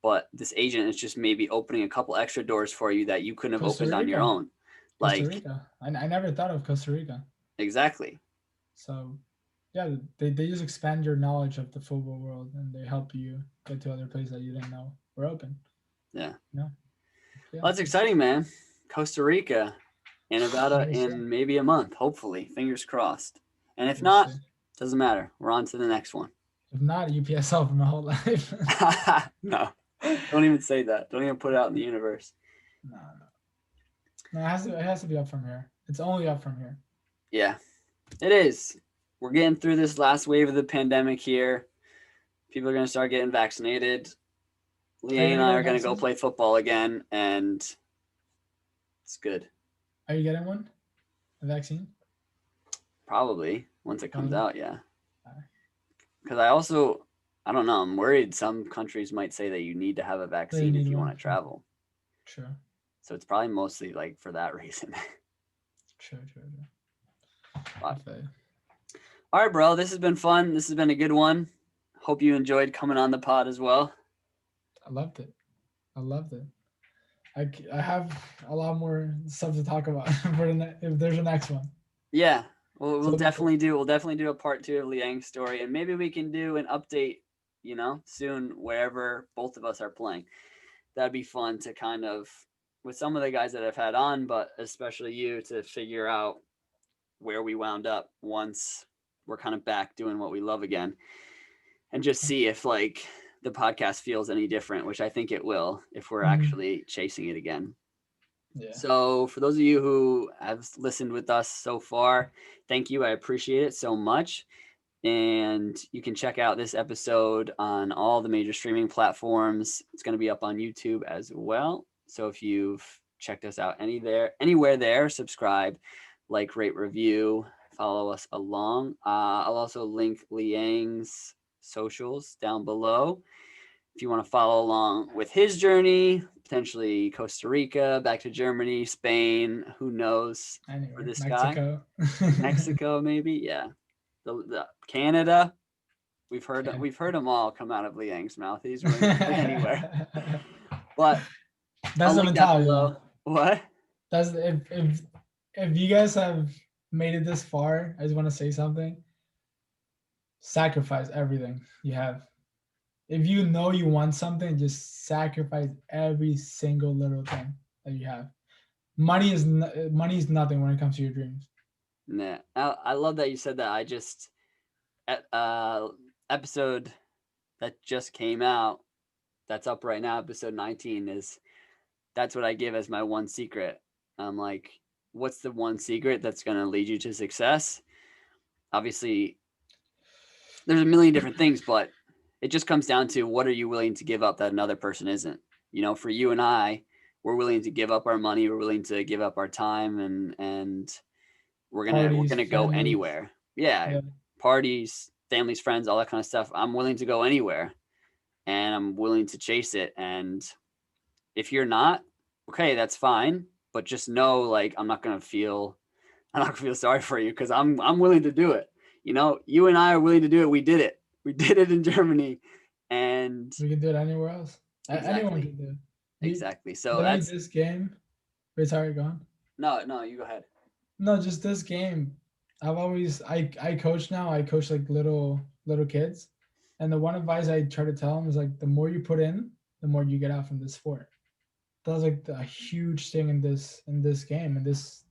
but this agent is just maybe opening a couple extra doors for you that you couldn't have Costa opened on your Rica, own. Costa Like, Rica. I never thought of Costa Rica. exactly. So, yeah, they just expand your knowledge of the football world and they help you get to other places that you didn't know were open. Yeah. You know? Yeah. Well, that's exciting, man. Costa Rica We'll see. in maybe a month, hopefully. Fingers crossed. And if We'll see. not, doesn't matter. We're on to the next one. If not, UPSL for my whole life. No. Don't even say that. Don't even put it out in the universe. No, no. No, it has to be up from here. It's only up from here. Yeah, it is. We're getting through this last wave of the pandemic here. People are going to start getting vaccinated. Are you Leanne and gonna I get a are going to go vaccine? play football again, and it's good. Are you getting one? A vaccine? Probably once it comes Probably. out, yeah. Because I don't know, I'm worried some countries might say that you need to have a So you vaccine if need you want one. to travel. True. So it's probably mostly like for that reason. True. But, Okay. all right, bro, this has been fun. This has been a good one. Hope you enjoyed coming on the pod as well. I loved it. I have a lot more stuff to talk about if there's a next one. Yeah, we'll So definitely do a part 2 of Liang's story, and maybe we can do an update, soon, wherever both of us are playing. That'd be fun to kind of with some of the guys that I've had on, but especially you, to figure out where we wound up once we're kind of back doing what we love again, and just see if like the podcast feels any different, which I think it will if we're actually chasing it again. Yeah. So for those of you who have listened with us so far, thank you. I appreciate it so much. And you can check out this episode on all the major streaming platforms. It's going to be up on YouTube as well. So if you've checked us out anywhere there, subscribe, like, rate, review, follow us along. I'll also link Leang's socials down below if you want to follow along with his journey, potentially Costa Rica, back to Germany, Spain, who knows, Anywhere. for this Mexico. guy. Mexico, maybe. Yeah. The Canada. We've heard them all come out of Liang's mouth. He's willing to play anywhere. But that's the mentality. What? That's if you guys have made it this far, I just want to say something. Sacrifice everything you have. If you know you want something, just sacrifice every single little thing that you have. Money is nothing when it comes to your dreams. Nah, I love that you said that. I just episode that just came out, that's up right now, episode 19, that's what I give as my one secret. I'm like, what's the one secret that's going to lead you to success? Obviously, there's a million different things, but it just comes down to what are you willing to give up that another person isn't. For you and I, we're willing to give up our money, we're willing to give up our time, and we're gonna go anywhere. Yeah, parties, families, friends, all that kind of stuff. I'm willing to go anywhere, and I'm willing to chase it. And if you're not, okay, that's fine. But just know, like, I'm not gonna feel sorry for you, because I'm willing to do it. You and I are willing to do it. We did it. We did it in Germany, and we can do it anywhere else. Exactly. Anyone can do it. Exactly. So that's this game. Wait, sorry, go on. No, you go ahead. No, just this game. I coach now. I coach like little kids, and the one advice I try to tell them is like, the more you put in, the more you get out from this sport. That's like a huge thing in this game, in this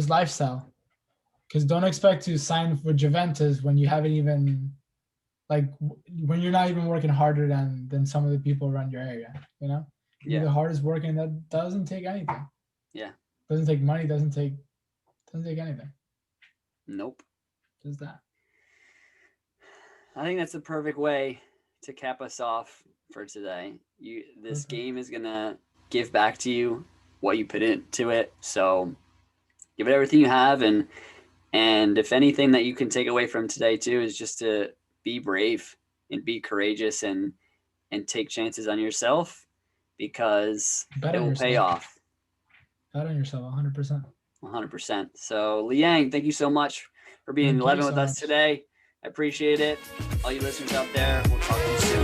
lifestyle. Because don't expect to sign for Juventus when you haven't even, like, when you're not even working harder than some of the people around your area. You're the hardest working. That doesn't take anything. Yeah. Doesn't take money. Doesn't take anything. Nope. Just that. I think that's the perfect way to cap us off for today. This game is gonna give back to you what you put into it. So give it everything you have, and if anything that you can take away from today too is just to be brave and be courageous and take chances on yourself, because it will pay off. Bet on yourself 100%. 100%. So Liang, thank you so much for being 11 with us today. I appreciate it. All you listeners out there, we'll talk to you soon.